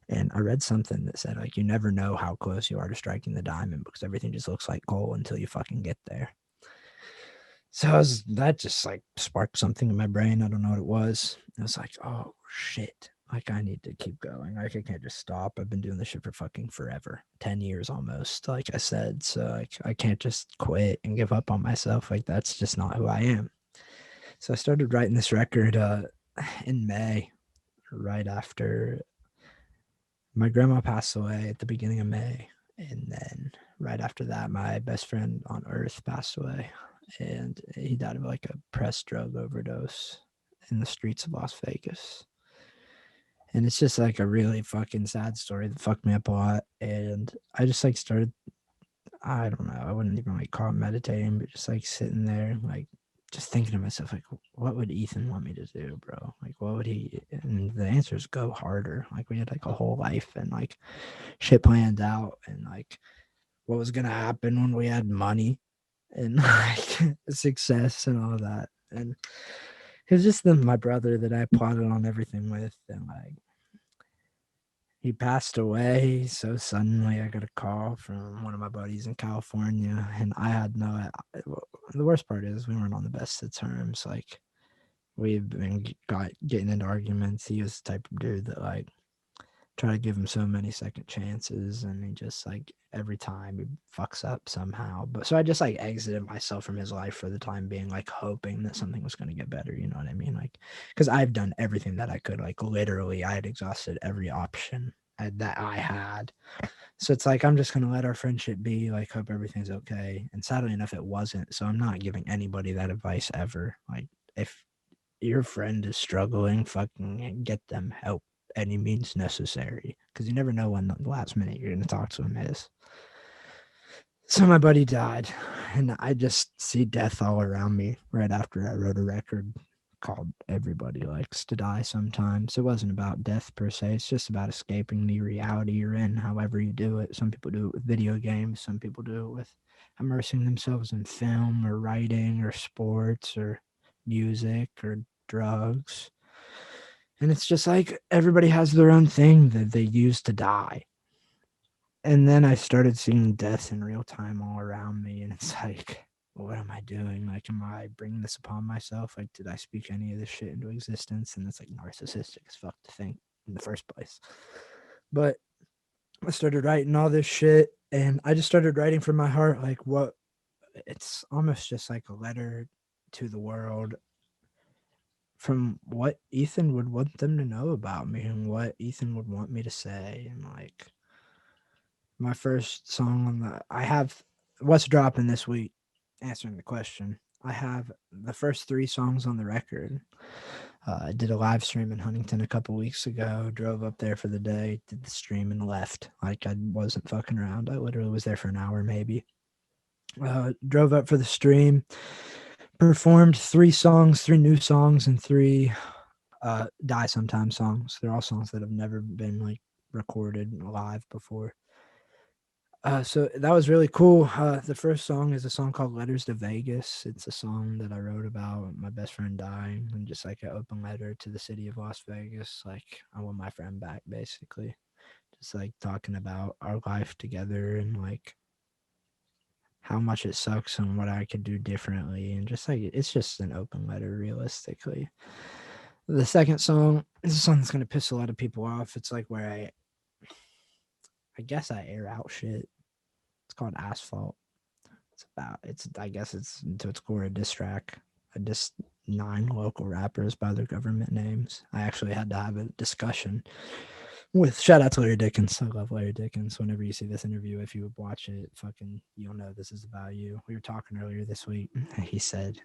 And I read something that said, like, you never know how close you are to striking the diamond, because everything just looks like coal until you fucking get there. So that just like sparked something in my brain. I don't know what it was. I was like, oh shit. Like, I need to keep going. Like, I can't just stop. I've been doing this shit for fucking forever. 10 years almost, like I said. So like, I can't just quit and give up on myself. Like, that's just not who I am. So I started writing this record in May, right after my grandma passed away at the beginning of May. And then right after that, my best friend on earth passed away. And he died of like a press drug overdose in the streets of Las Vegas. And it's just like a really fucking sad story that fucked me up a lot. And I just like started, I don't know, I wouldn't even like call it meditating, but just like sitting there, like just thinking to myself, like, what would Ethan want me to do, bro? Like, what would he? And the answer is go harder. Like, we had like a whole life and like shit planned out, and like what was going to happen when we had money and like success and all of that. And it was just my brother that I plotted on everything with, and like he passed away so suddenly. I got a call from one of my buddies in California, and I had the worst part is we weren't on the best of terms. Like, we've been getting into arguments. He was the type of dude that like try to give him so many second chances, and he just like every time he fucks up somehow. But so I just like exited myself from his life for the time being, like hoping that something was going to get better. You know what I mean? Like, because I've done everything that I could. Like, literally, I had exhausted every option that I had. So it's like, I'm just going to let our friendship be, like, hope everything's okay. And sadly enough, it wasn't. So I'm not giving anybody that advice ever. Like, if your friend is struggling, fucking get them help any means necessary, because you never know when the last minute you're going to talk to him is. So my buddy died, and I just see death all around me right after I wrote a record called Everybody Likes to Die Sometimes. It wasn't about death per se. It's just about escaping the reality you're in, however you do it. Some people do it with video games. Some people do it with immersing themselves in film or writing or sports or music or drugs. And it's just like everybody has their own thing that they use to die. And then I started seeing death in real time all around me. And it's like, what am I doing? Like, am I bringing this upon myself? Like, did I speak any of this shit into existence? And it's like narcissistic as fuck to think in the first place. But I started writing all this shit, and I just started writing from my heart. Like, it's almost just like a letter to the world from what Ethan would want them to know about me and what Ethan would want me to say. And like, my first song I have what's dropping this week, answering the question. I have the first 3 songs on the record. I did a live stream in Huntington a couple weeks ago, drove up there for the day, did the stream and left. Like, I wasn't fucking around. I literally was there for an hour maybe. Drove up for the stream, performed 3 new songs, and 3 Die Sometime songs. They're all songs that have never been like recorded live before. So that was really cool. The first song is a song called Letters to Vegas. It's a song that I wrote about my best friend dying and just like an open letter to the city of Las Vegas. Like, I want my friend back, basically. Just like talking about our life together and like how much it sucks and what I could do differently. And just like, it's just an open letter, realistically. The second song is a song that's going to piss a lot of people off. It's like where I guess I air out shit. It's called Asphalt. I guess it's to its core a diss track. I dissed 9 local rappers by their government names. I actually had to have a discussion with, shout out to Larry Dickens. I love Larry Dickens. Whenever you see this interview, if you would watch it, fucking, you'll know this is about you. We were talking earlier this week. He said,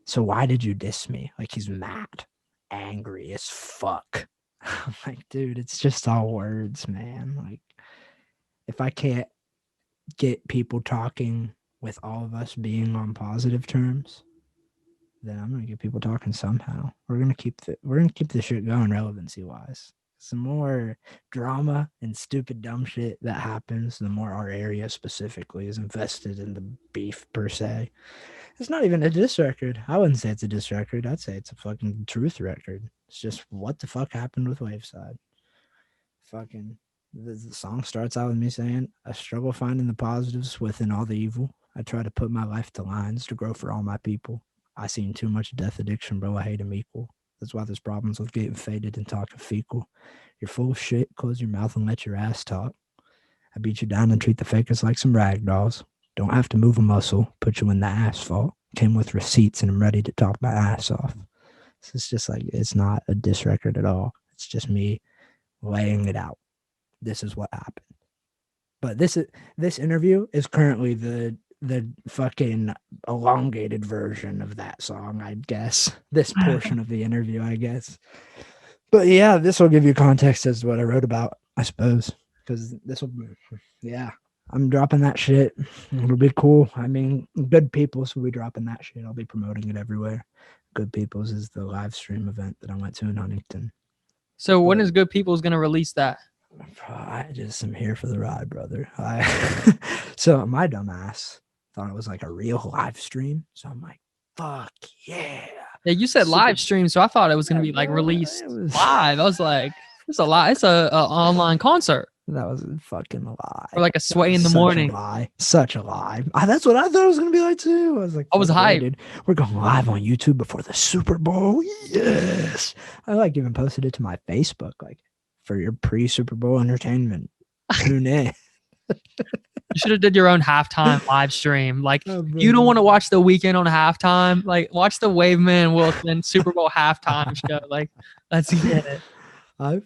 so why did you diss me? Like, he's mad, angry as fuck. I'm like, dude, it's just all words, man. Like, if I can't get people talking with all of us being on positive terms, then I'm gonna get people talking somehow. We're gonna keep this shit going relevancy wise. The more drama and stupid dumb shit that happens, the more our area specifically is invested in the beef per se. It's not even a diss record. I wouldn't say it's a diss record. I'd say it's a fucking truth record. It's just what the fuck happened with Waveside. Fucking the song starts out with me saying, I struggle finding the positives within all the evil. I try to put my life to lines to grow for all my people. I seen too much death addiction, bro. I hate them equal. That's why there's problems with getting faded and talking fecal. You're full of shit. Close your mouth and let your ass talk. I beat you down and treat the fakers like some rag dolls. Don't have to move a muscle. Put you in the asphalt. Came with receipts and I'm ready to talk my ass off. So it's just like, it's not a diss record at all. It's just me laying it out. This is what happened. But this interview is currently the fucking elongated version of that song, I guess. This portion of the interview, I guess. But yeah, this will give you context as to what I wrote about, I suppose. Because this will, yeah, I'm dropping that shit. It'll be cool. I mean, Good People's will be dropping that shit. I'll be promoting it everywhere. Good People's is the live stream event that I went to in Huntington. So when is Good People's going to release that? I just am here for the ride, brother. So my dumbass thought it was like a real live stream. So I'm like, fuck yeah. Yeah, you said live stream, so I thought it was going to be like released live. I was like, it's a lie. It's a online concert. That was a fucking lie. Or like a sway in the morning. Such a lie. That's what I thought it was going to be like too. I was like, I was hyped. Dude, we're going live on YouTube before the Super Bowl. Yes. I like even posted it to my Facebook, like, for your pre-Super Bowl entertainment. Tune in. You should have did your own halftime live stream. Like, you don't want to watch the Weekend on halftime. Like, watch the Waveman Wilson Super Bowl halftime show. Like, let's get it. I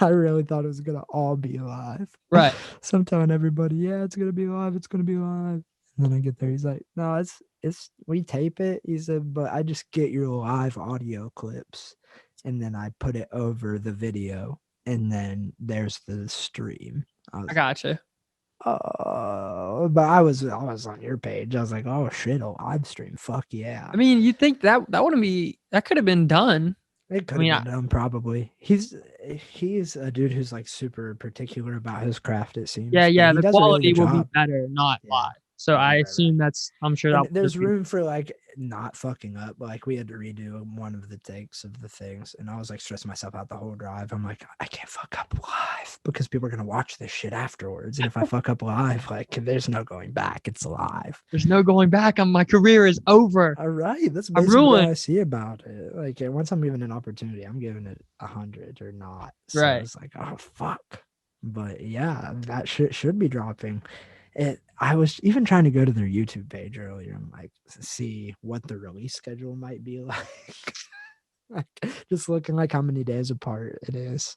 really thought it was gonna all be live. Right. So I'm telling everybody, yeah, it's gonna be live. It's gonna be live. And then I get there, he's like, no, it's we tape it. He said, but I just get your live audio clips, and then I put it over the video, and then there's the stream. I gotcha. Oh, but I was on your page. I was like, oh shit, a live stream. Fuck yeah. I mean, you think that wouldn't be, that could have been done. It could have been done, probably. He's a dude who's like super particular about his craft, it seems. Yeah. The quality will be better, not live. So I assume I'm sure that there's room for like not fucking up. Like, we had to redo one of the takes of the things, and I was like stressing myself out the whole drive. I'm like, I can't fuck up live because people are gonna watch this shit afterwards. And if I fuck up live, like, there's no going back. It's live. There's no going back. My career is over. All right, that's basically what I see about it. Like, once I'm given an opportunity, I'm giving it 100 or not. So right. It's like, oh fuck. But yeah, that shit should be dropping. I was even trying to go to their YouTube page earlier and like see what the release schedule might be like. Just looking like how many days apart it is.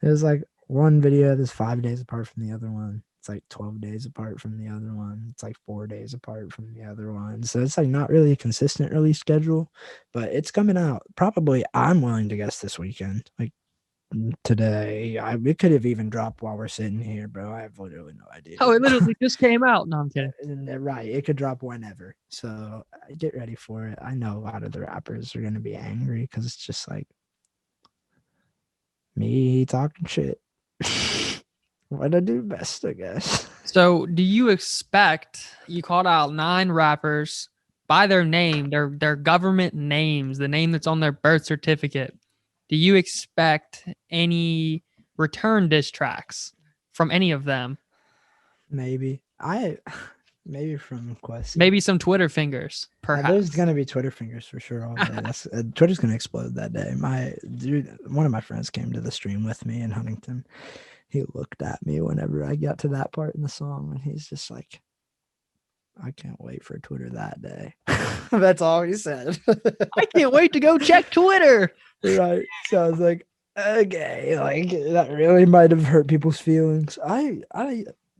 There's like one video that's 5 days apart from the other one. It's like 12 days apart from the other one. It's like 4 days apart from the other one. So it's like not really a consistent release schedule, but it's coming out. Probably, I'm willing to guess, this weekend. Like today. It could have even dropped while we're sitting here, bro. I have literally no idea. Oh, it literally just came out. No, I'm kidding. Right. It could drop whenever. So get ready for it. I know a lot of the rappers are going to be angry because it's just like me talking shit. What I do best, I guess. So, do you expect, you called out 9 rappers by their name, their government names, the name that's on their birth certificate. Do you expect any return diss tracks from any of them? Maybe maybe from Quessy. Maybe some Twitter fingers, perhaps. There's gonna be Twitter fingers for sure all day. That's Twitter's gonna explode that day. My dude, one of my friends came to the stream with me in Huntington. He looked at me whenever I got to that part in the song, and he's just like, "I can't wait for Twitter that day." That's all he said. I can't wait to go check Twitter. Right. So I was like, okay, like that really might have hurt people's feelings.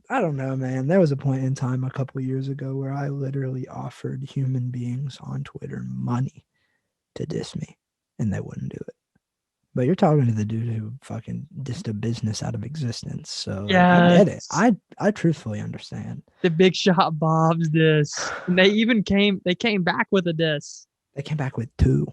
I don't know, man. There was a point in time a couple years ago where I literally offered human beings on Twitter money to diss me, and they wouldn't do it. But you're talking to the dude who fucking dissed a business out of existence, so like, I get it. I truthfully understand. The Big Shot Bob's diss. And they came back with a diss. They came back with 2.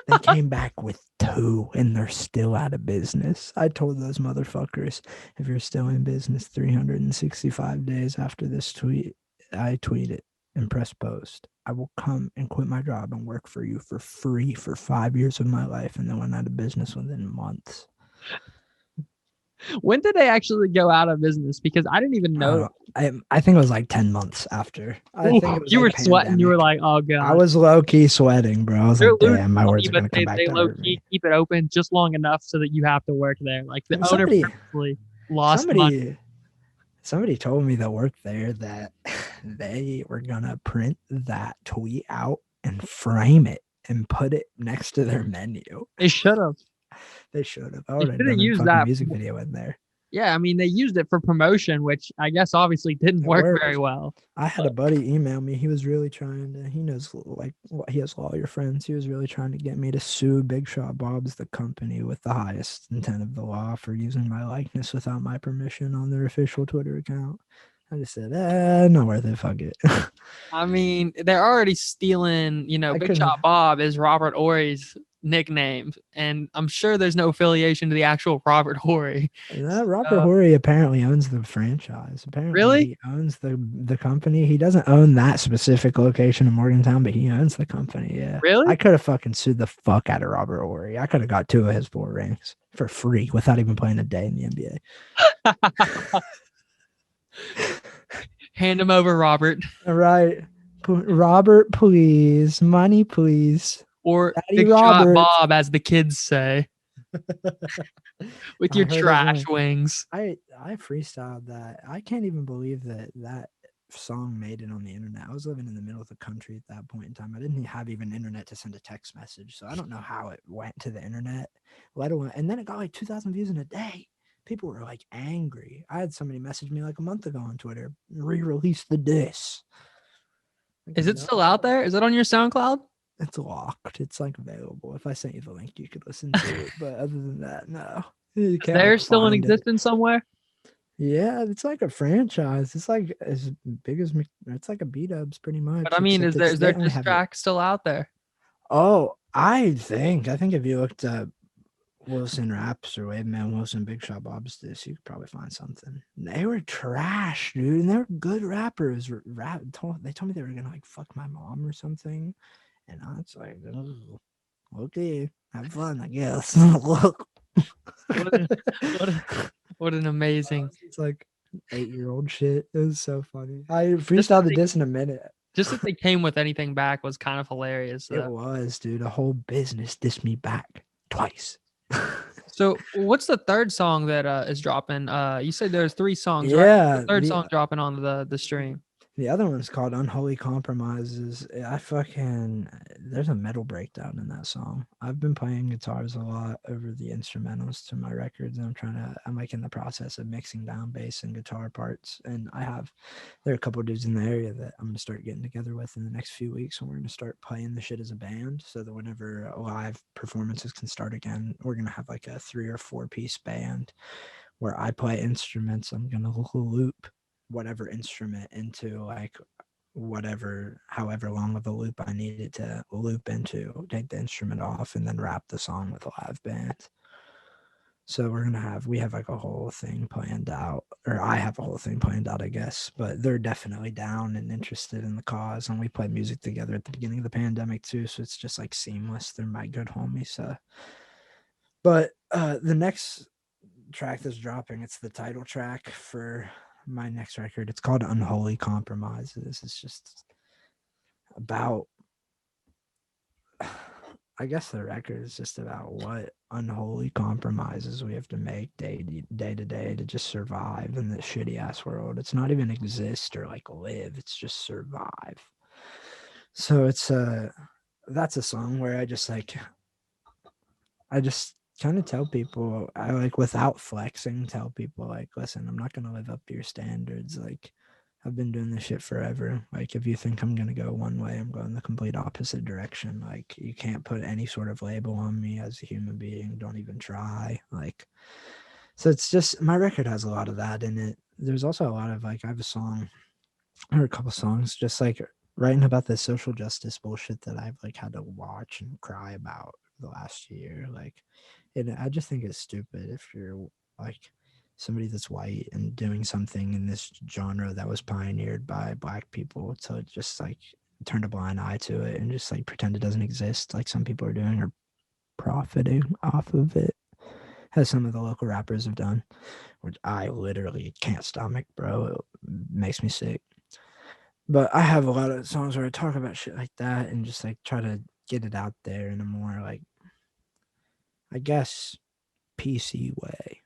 They came back with 2, and they're still out of business. I told those motherfuckers, if you're still in business 365 days after this tweet, I tweet it and press post. I will come and quit my job and work for you for free for 5 years of my life, and then went out of business within months. When did they actually go out of business? Because I didn't even know. I think it was like 10 months after. I think it was you like were sweating. You were pandemic. like, oh god. I was low key sweating, bro. I was They're like, losing damn, my words money, are gonna but come back they to low hurt key me. keep it open just long enough so that you have to work there. Like the owner purposely lost money. Somebody told me that worked there that they were gonna print that tweet out and frame it and put it next to their menu. They should have. They should have. I They would have should have done a used fucking that. music video in there. Yeah, I mean they used it for promotion, which I guess obviously didn't It work worked. very well. I had a buddy email me. He was really trying to. He knows like he has lawyer friends. He was really trying to get me to sue Big Shot Bob's, the company with the highest intent of the law, for using my likeness without my permission on their official Twitter account. I just said, not worth it. Fuck it. I mean, they're already stealing. Big Shot Bob is Robert Horry's nickname, and I'm sure there's no affiliation to the actual Robert Horry. Robert Horry apparently owns the franchise. Apparently, Really? he owns the company. He doesn't own that specific location in Morgantown, but he owns the company. Yeah. Really? I could have fucking sued the fuck out of Robert Horry. I could have got 2 of his 4 rings for free without even playing a day in the NBA. Hand him over, Robert. All right. Robert, please. Money, please. Or Daddy Big Robert. Shot Bob, as the kids say. With your I heard trash of wings. I freestyled that. I can't even believe that song made it on the internet. I was living in the middle of the country at that point in time. I didn't have even internet to send a text message, so I don't know how it went to the internet, let alone. And then it got like 2,000 views in a day. People were like angry. I had somebody message me like a month ago on Twitter, re-release the diss. Is it still out there? Is it on your SoundCloud? It's locked. It's like available. If I sent you the link, you could listen to it. But other than that, no. You can't, They're like, still in find it. existence somewhere? Yeah, it's like a franchise. It's like as big as it's like a B-dubs pretty much. But I mean, is except there they only diss have it- track still out there? Oh, I think if you looked up Wilson Raps or Waveman Wilson Big Shot Bob's diss, you could probably find something. They were trash, dude, and they were good rappers. They told me they were gonna like fuck my mom or something, and I was like, oh, okay, have fun, I guess. Look. What an amazing. It's like 8-year-old shit. It was so funny. I freestyled the diss in a minute. Just that they came with anything back was kind of hilarious. It was, dude. A whole business dissed me back twice. So what's the third song that is dropping? You said there's 3 songs, right? Yeah. The third song dropping on the stream. The other one's called Unholy Compromises. There's a metal breakdown in that song. I've been playing guitars a lot over the instrumentals to my records, and I'm like in the process of mixing down bass and guitar parts. And there are a couple of dudes in the area that I'm going to start getting together with in the next few weeks, and we're going to start playing the shit as a band so that whenever live performances can start again, we're going to have like a 3 or 4 piece band where I play instruments. I'm going to loop whatever instrument into like however long of a loop I needed to loop into, take the instrument off, and then wrap the song with a live band. So we have like a whole thing planned out, or I have a whole thing planned out, I guess. But they're definitely down and interested in the cause, and we played music together at the beginning of the pandemic too. So it's just like seamless. They're my good homies. So, but the next track that's dropping, it's the title track for my next record. It's called Unholy Compromises. It's just about, I guess the record is just about what unholy compromises we have to make day to day to just survive in this shitty ass world. It's not even exist or like live, it's just survive. So it's that's a song where I just kind of tell people, I like without flexing, tell people like, listen, I'm not gonna live up to your standards. Like, I've been doing this shit forever. Like, if you think I'm gonna go one way, I'm going the complete opposite direction. Like, you can't put any sort of label on me as a human being. Don't even try. Like, so it's just, my record has a lot of that in it. There's also a lot of like, I have a song or a couple songs just like writing about the social justice bullshit that I've like had to watch and cry about the last year. Like, and I just think it's stupid if you're like somebody that's white and doing something in this genre that was pioneered by black people to just like turn a blind eye to it and just like pretend it doesn't exist like some people are doing, or profiting off of it, as some of the local rappers have done, which I literally can't stomach, bro. It makes me sick. But I have a lot of songs where I talk about shit like that and just like try to get it out there in a more like, I guess, PC way.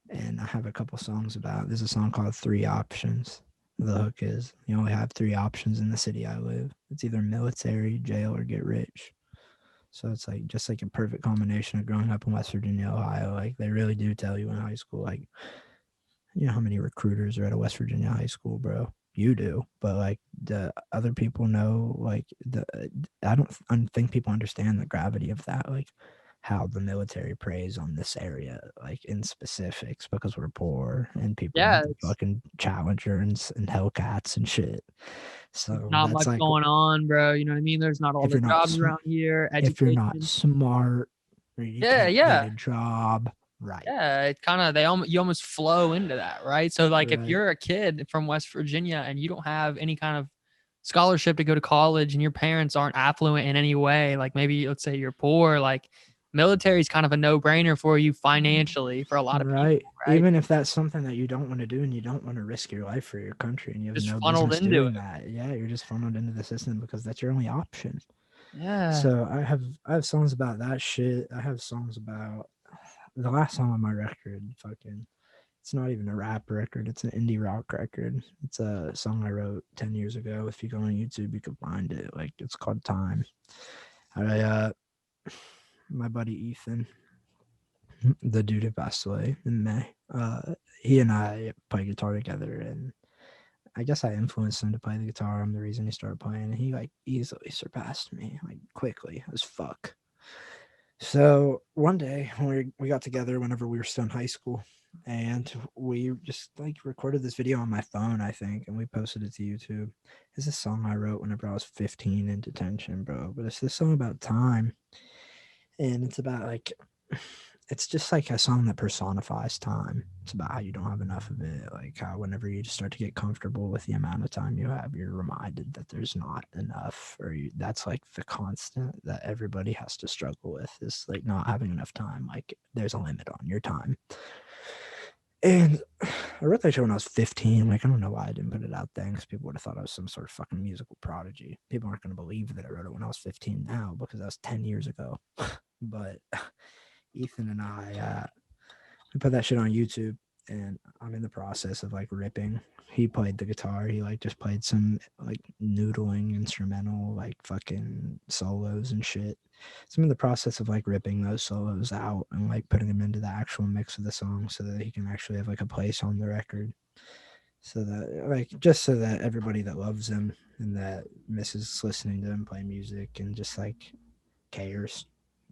And I have a couple songs about, there's a song called Three Options. The hook is, you only have three options in the city I live. It's either military, jail, or get rich. So it's like just like a perfect combination of growing up in West Virginia, Ohio. Like, they really do tell you in high school, like, you know how many recruiters are at a West Virginia high school, bro? You do, but like the other people know, like I don't think people understand the gravity of that, like how the military preys on this area, like in specifics, because we're poor and people Yeah, have fucking Challenger and Hellcats and shit. So not that's much like, going on, bro. You know what I mean? There's not all if the you're not jobs around here. if you're not Education. smart, or you Yeah, can't get yeah. a job, right? Yeah, it kind of you almost flow into that, right? So like if Right. you're a kid from West Virginia and you don't have any kind of scholarship to go to college and your parents aren't affluent in any way, like maybe let's say you're poor, like military is kind of a no-brainer for you financially for a lot of people, Right. right? Even if that's something that you don't want to do and you don't want to risk your life for your country and you have Just no funneled business into doing it. that. Yeah, you're just funneled into the system because that's your only option. Yeah. So I have songs about that shit. I have songs about the last song on my record, fucking, it's not even a rap record, it's an indie rock record. It's a song I wrote 10 years ago. If you go on YouTube, you can find it. Like, it's called Time. I my buddy Ethan, the dude who passed away in May. He and I play guitar together, and I guess I influenced him to play the guitar. I'm the reason he started playing, and he like easily surpassed me, like quickly as fuck. So one day when we got together whenever we were still in high school, and we just like recorded this video on my phone, I think, and we posted it to YouTube. It's a song I wrote whenever I was 15 in detention, bro. But it's this song about time, and it's about like, it's just like a song that personifies time. It's about how you don't have enough of it, like how whenever you just start to get comfortable with the amount of time you have, you're reminded that there's not enough, or that's like the constant that everybody has to struggle with, is like not having enough time. Like, there's a limit on your time. And I wrote that shit when I was 15. Like, I don't know why I didn't put it out then, because people would have thought I was some sort of fucking musical prodigy. People aren't going to believe that I wrote it when I was 15 now, because that was 10 years ago. But Ethan and I put that shit on YouTube, and I'm in the process of like ripping. He played the guitar. He like just played some like noodling instrumental, like fucking solos and shit. So I'm in the process of like ripping those solos out and like putting them into the actual mix of the song so that he can actually have like a place on the record. So that like, just so that everybody that loves him and that misses listening to him play music and just like cares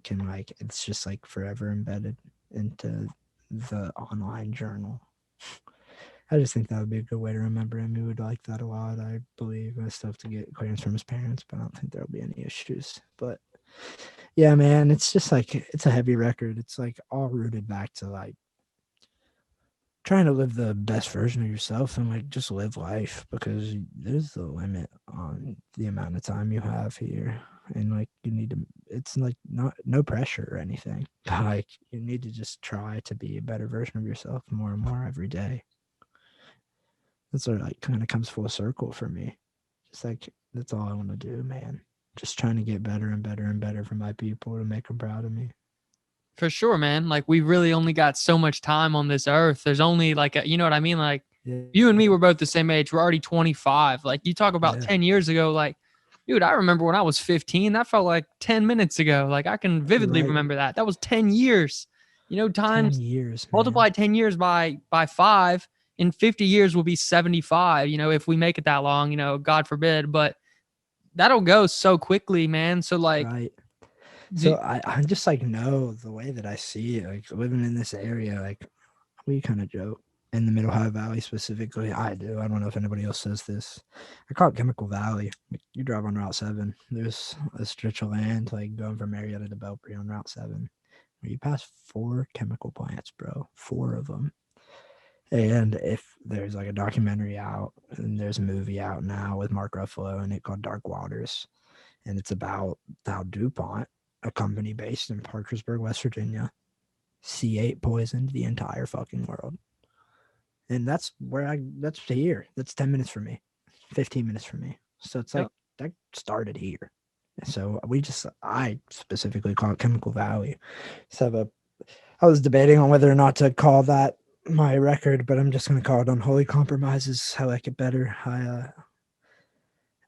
can like, it's just like forever embedded into the online journal. I just think that would be a good way to remember him. He would like that a lot, I believe. I still have to get clearance from his parents, but I don't think there'll be any issues. But Yeah, man, it's just like it's a heavy record. It's like all rooted back to like trying to live the best version of yourself and like just live life because there's the limit on the amount of time you have here. And like you need to it's like not no pressure or anything. Like you need to just try to be a better version of yourself more and more every day. That's what like kind of comes full circle for me. Just like that's all I want to do, man. Just trying to get better and better and better for my people to make them proud of me. For sure, man. Like we really only got so much time on this earth. There's only like you know what I mean? Like Yeah. you and me were both the same age. We're already 25. Like you talk about Yeah. 10 years ago, like, dude, I remember when I was 15. That felt like 10 minutes ago. Like I can vividly Right. remember that. That was 10 years. You know, 10 times years, man. multiply 10 years by 5. In 50 years will be 75. You know, if we make it that long, you know, God forbid. But that'll go so quickly, man. So like, Right. So I just like know the way that I see it, like living in this area, like we kind of joke in the Middle Ohio Valley specifically. I do. I don't know if anybody else says this. I call it Chemical Valley. Like, you drive on Route 7. There's a stretch of land like going from Marietta to Belpre on Route 7 where you pass 4 chemical plants, bro. 4 of them. And if there's like a documentary out and there's a movie out now with Mark Ruffalo in it called Dark Waters, and it's about how DuPont, a company based in Parkersburg, West Virginia, C8 poisoned the entire fucking world. And that's here. That's 10 minutes for me, 15 minutes for me. So it's like that started here. So I specifically call it Chemical Valley. So I was debating on whether or not to call that my record, but I'm just going to call it Unholy Compromises. I like it better.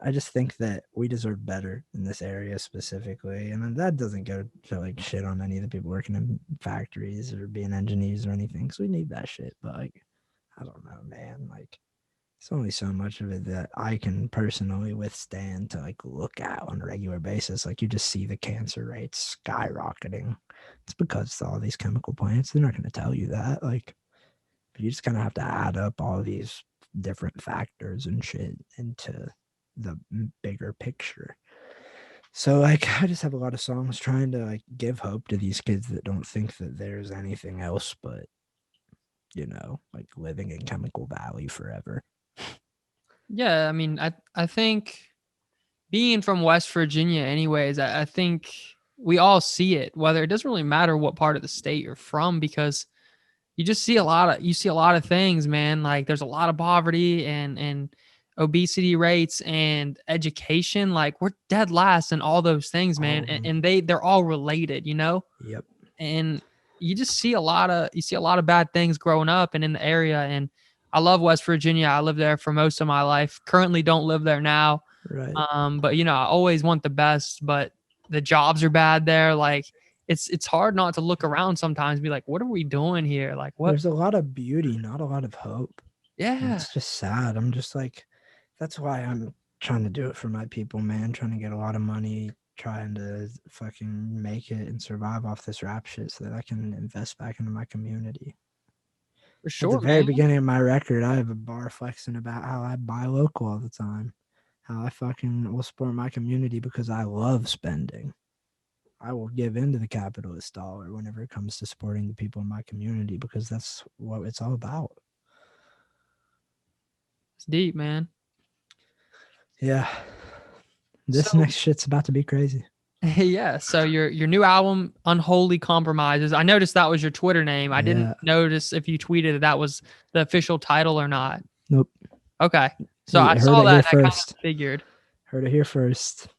I just think that we deserve better in this area specifically. And that doesn't go to like shit on any of the people working in factories or being engineers or anything. So we need that shit. But like, I don't know, man. Like, it's only so much of it that I can personally withstand to like look at on a regular basis. Like, you just see the cancer rates skyrocketing. It's because all these chemical plants, they're not going to tell you that. Like, you just kind of have to add up all these different factors and shit into the bigger picture. So like I just have a lot of songs trying to like give hope to these kids that don't think that there's anything else but, you know, like living in Chemical Valley forever. Yeah, I mean, I think being from West Virginia anyways, I think we all see it, whether it doesn't really matter what part of the state you're from, because you just see a lot of things, man. Like there's a lot of poverty and obesity rates and education. Like we're dead last in all those things, man. And they're all related, you know? Yep. And you just see a lot of bad things growing up and in the area. And I love West Virginia. I lived there for most of my life. Currently don't live there now. Right. But you know, I always want the best, but the jobs are bad there. Like it's hard not to look around sometimes and be like, what are we doing here? Like what? There's a lot of beauty, not a lot of hope. Yeah. It's just sad. I'm just like, that's why I'm trying to do it for my people, man. Trying to get a lot of money, trying to fucking make it and survive off this rap shit so that I can invest back into my community. For sure, At the very man. beginning of my record, I have a bar flexing about how I buy local all the time. How I fucking will support my community because I love spending. I will give into the capitalist dollar whenever it comes to supporting the people in my community because that's what it's all about. It's deep, man. Yeah. This So- next shit's about to be crazy. Yeah. So your new album, Unholy Compromises. I noticed that was your Twitter name. I didn't notice if you tweeted that was the official title or not. Nope. Okay. So You I heard saw it that. here And I kind of first. figured. Heard it here first.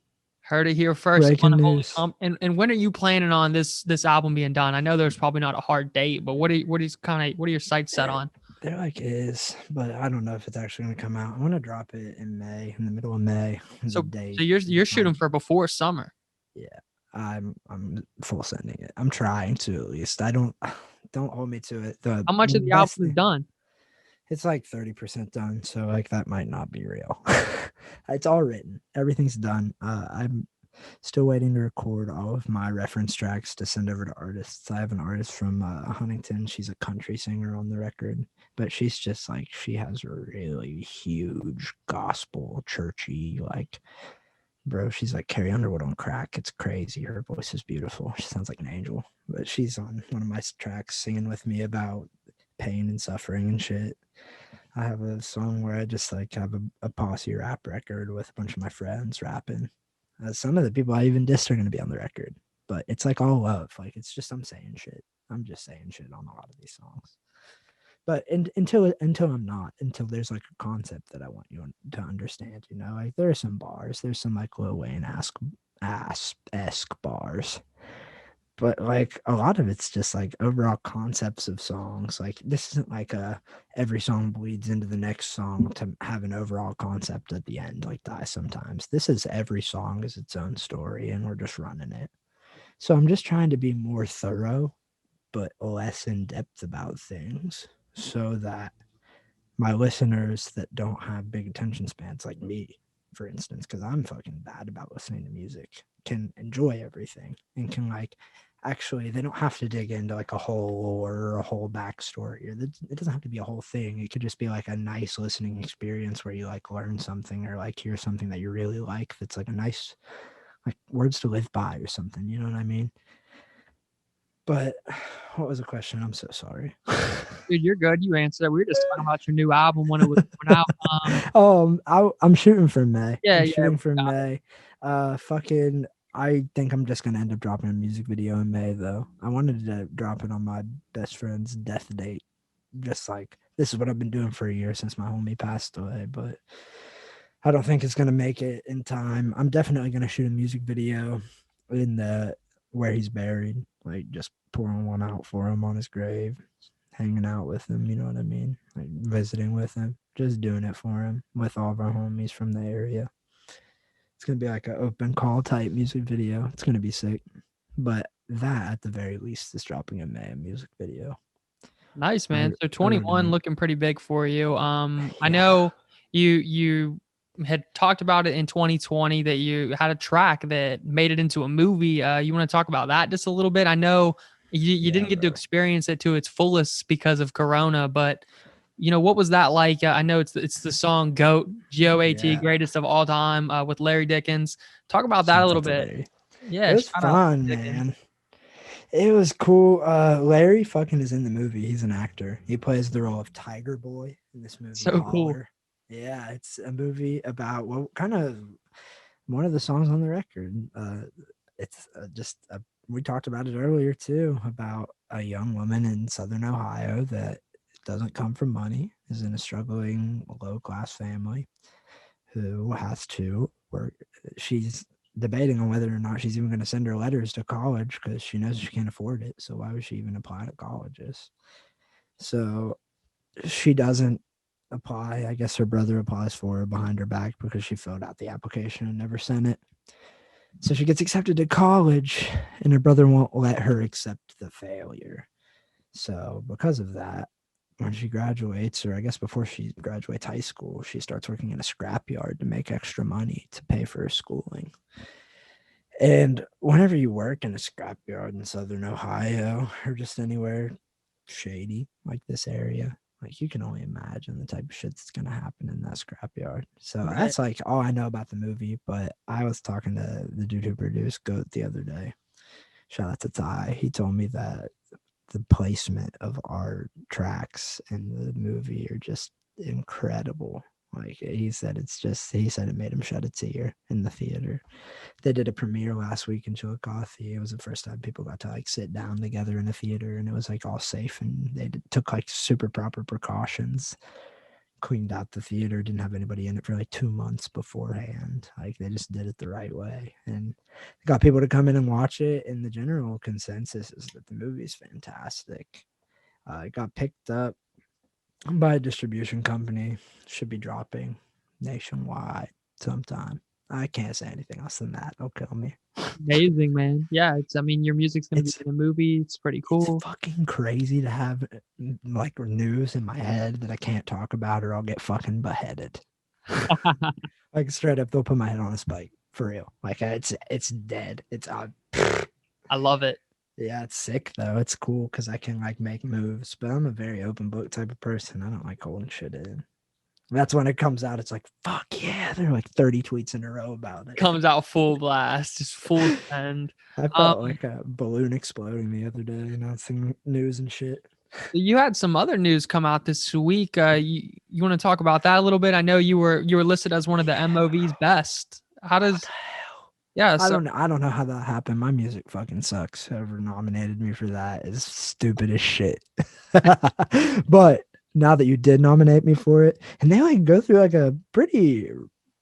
Heard it here first. Breaking Unholy news. And when are you planning on this album being done? I know there's probably not a hard date, but what are your sights set on? There like is, but I don't know if it's actually going to come out. I'm going to drop it in May, in the middle of May. So The date. you're shooting for before summer. Yeah, I'm full sending it. I'm trying to at least. I don't hold me to it. How much of the album is done? It's like 30% done, so like that might not be real. It's all written. Everything's done. I'm still waiting to record all of my reference tracks to send over to artists. I have an artist from Huntington. She's a country singer on the record, but she's just like, she has a really huge gospel churchy like bro, she's like Carrie Underwood on crack. It's crazy. Her voice is beautiful. She sounds like an angel. But she's on one of my tracks singing with me about pain and suffering and shit. I have a song where I just like have a posse rap record with a bunch of my friends rapping. Some of the people I even dissed are going to be on the record, but it's like all love. Like it's just I'm saying shit. I'm just saying shit on a lot of these songs. But until I'm not, until there's like a concept that I want you to understand, you know, like there are some bars, there's some like Lil Wayne esque bars, but like a lot of it's just like overall concepts of songs. Like this isn't like every song bleeds into the next song to have an overall concept at the end, like Die Sometimes. This is every song is its own story, and we're just running it. So I'm just trying to be more thorough, but less in depth about things, so that my listeners that don't have big attention spans like me, for instance, because I'm fucking bad about listening to music, can enjoy everything and can like actually they don't have to dig into like a whole lore or a whole backstory, or it doesn't have to be a whole thing. It could just be like a nice listening experience where you like learn something or like hear something that you really like that's like a nice like words to live by or something, you know what I mean? But what was the question? I'm so sorry. Dude, you're good. You answered it. We were just talking about your new album when it was coming out. I'm shooting for May. Yeah, I'm yeah, shooting we for got May. Fucking, I think I'm just gonna end up dropping a music video in May though. I wanted to drop it on my best friend's death date. Just like this is what I've been doing for a year since my homie passed away, but I don't think it's gonna make it in time. I'm definitely gonna shoot a music video in the where he's buried, like just pouring one out for him on his grave, hanging out with him, you know what I mean? Like visiting with him, just doing it for him with all of our homies from the area. It's gonna be like an open call type music video. It's gonna be sick. But that at the very least is dropping in May, a music video. Nice, man. So I 21 really, looking pretty big for you. I yeah. know you had talked about it in 2020 that you had a track that made it into a movie. You want to talk about that just a little bit? I know you Yeah, didn't get to bro. experience it to its fullest because of Corona, but you know what was that like? I know it's the song "Goat" GOAT, Yeah. greatest of all time, with Larry Dickens. Talk about that a Shout little out to bit. Larry. Yeah, It was shout out fun, Dickens. man. It was cool. Larry fucking is in the movie. He's an actor. He plays the role of Tiger Boy in this movie, So cool. Holler. Yeah, it's a movie about kind of one of the songs on the record. It's just we talked about it earlier too, about a young woman in Southern Ohio that doesn't come from money, is in a struggling low class family who has to work. She's debating on whether or not she's even going to send her letters to college because she knows she can't afford it. So why would she even apply to colleges? So she doesn't apply. I guess her brother applies for her behind her back because she filled out the application and never sent it. So she gets accepted to college, and her brother won't let her accept the failure. So because of that, when she graduates, or I guess before she graduates high school, she starts working in a scrapyard to make extra money to pay for her schooling. And whenever you work in a scrapyard in Southern Ohio or just anywhere shady like this area, like you can only imagine the type of shit that's going to happen in that scrapyard. So Right. that's like all I know about the movie. But I was talking to the dude who produced Goat the other day. Shout out to Ty. He told me that the placement of our tracks in the movie are just incredible. Like he said, he said it made him shed a tear in the theater. They did a premiere last week in Chillicothe. It was the first time people got to like sit down together in a theater, and it was like all safe, and took like super proper precautions, cleaned out the theater, didn't have anybody in it for like 2 months beforehand. Like they just did it the right way, and got people to come in and watch it. And the general consensus is that the movie is fantastic. It got picked up by a distribution company, should be dropping nationwide sometime. I can't say anything else than that. They'll kill me. Amazing, man. Yeah, I mean, your music's gonna be It's in a movie. It's pretty cool. It's fucking crazy to have like news in my head that I can't talk about or I'll get fucking beheaded. Like straight up, they'll put my head on a spike for real. Like it's dead. It's I love it. yeah, it's sick though. It's cool because I can like make moves, but I'm a very open book type of person. I don't like holding shit in. That's when it comes out. It's like, fuck yeah. There are like 30 tweets in a row about it. Comes out full blast, just full send. I felt like a balloon exploding the other day, announcing news and shit. You had some other news come out this week. You want to talk about that a little bit? I know you were listed as one of the MOV's best. How does? Yeah, I don't know how that happened. My music fucking sucks. Whoever nominated me for that is stupid as shit. But now that you did nominate me for it, and they like go through like a pretty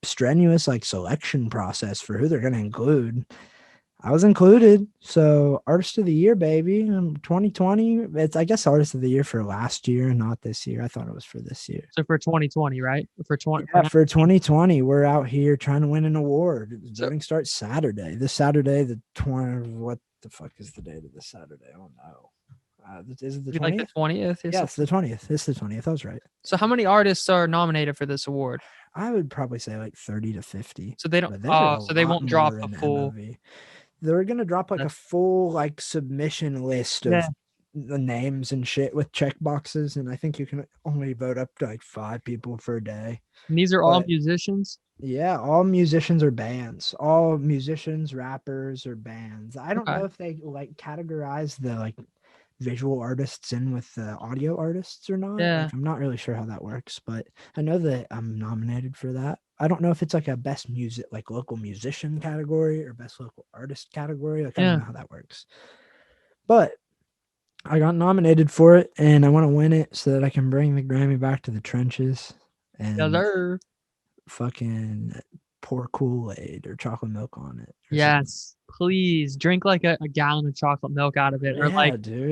strenuous like selection process for who they're gonna include. I was included. So artist of the year, baby. 2020. It's I guess artist of the year for last year, not this year. I thought it was for this year. So for 2020, right? For 20. Yeah, for 2020, we're out here trying to win an award. Voting starts Saturday. This Saturday, the 20. What the fuck is the date of this Saturday? I don't know. Is it the 20th? Like the 20th? Yeah, it's the 20th. It's the 20th. I was right. So how many artists are nominated for this award? I would probably say like 30 to 50. So they don't. So they won't drop a full. MOV. They're gonna drop like a full like submission list of the names and shit with check boxes, and I think you can only vote up to like 5 people per day. And these are all musicians? Yeah, all musicians or bands. All musicians, rappers, or bands. I don't know if they like categorize the like visual artists in with the audio artists or not. Yeah. Like, I'm not really sure how that works, but I know that I'm nominated for that. I don't know if it's like a best music, like local musician category or best local artist category. Like, I don't know how that works. But I got nominated for it, and I want to win it so that I can bring the Grammy back to the trenches and fucking pour Kool-Aid or chocolate milk on it. Yes, please drink like a gallon of chocolate milk out of it, or dude,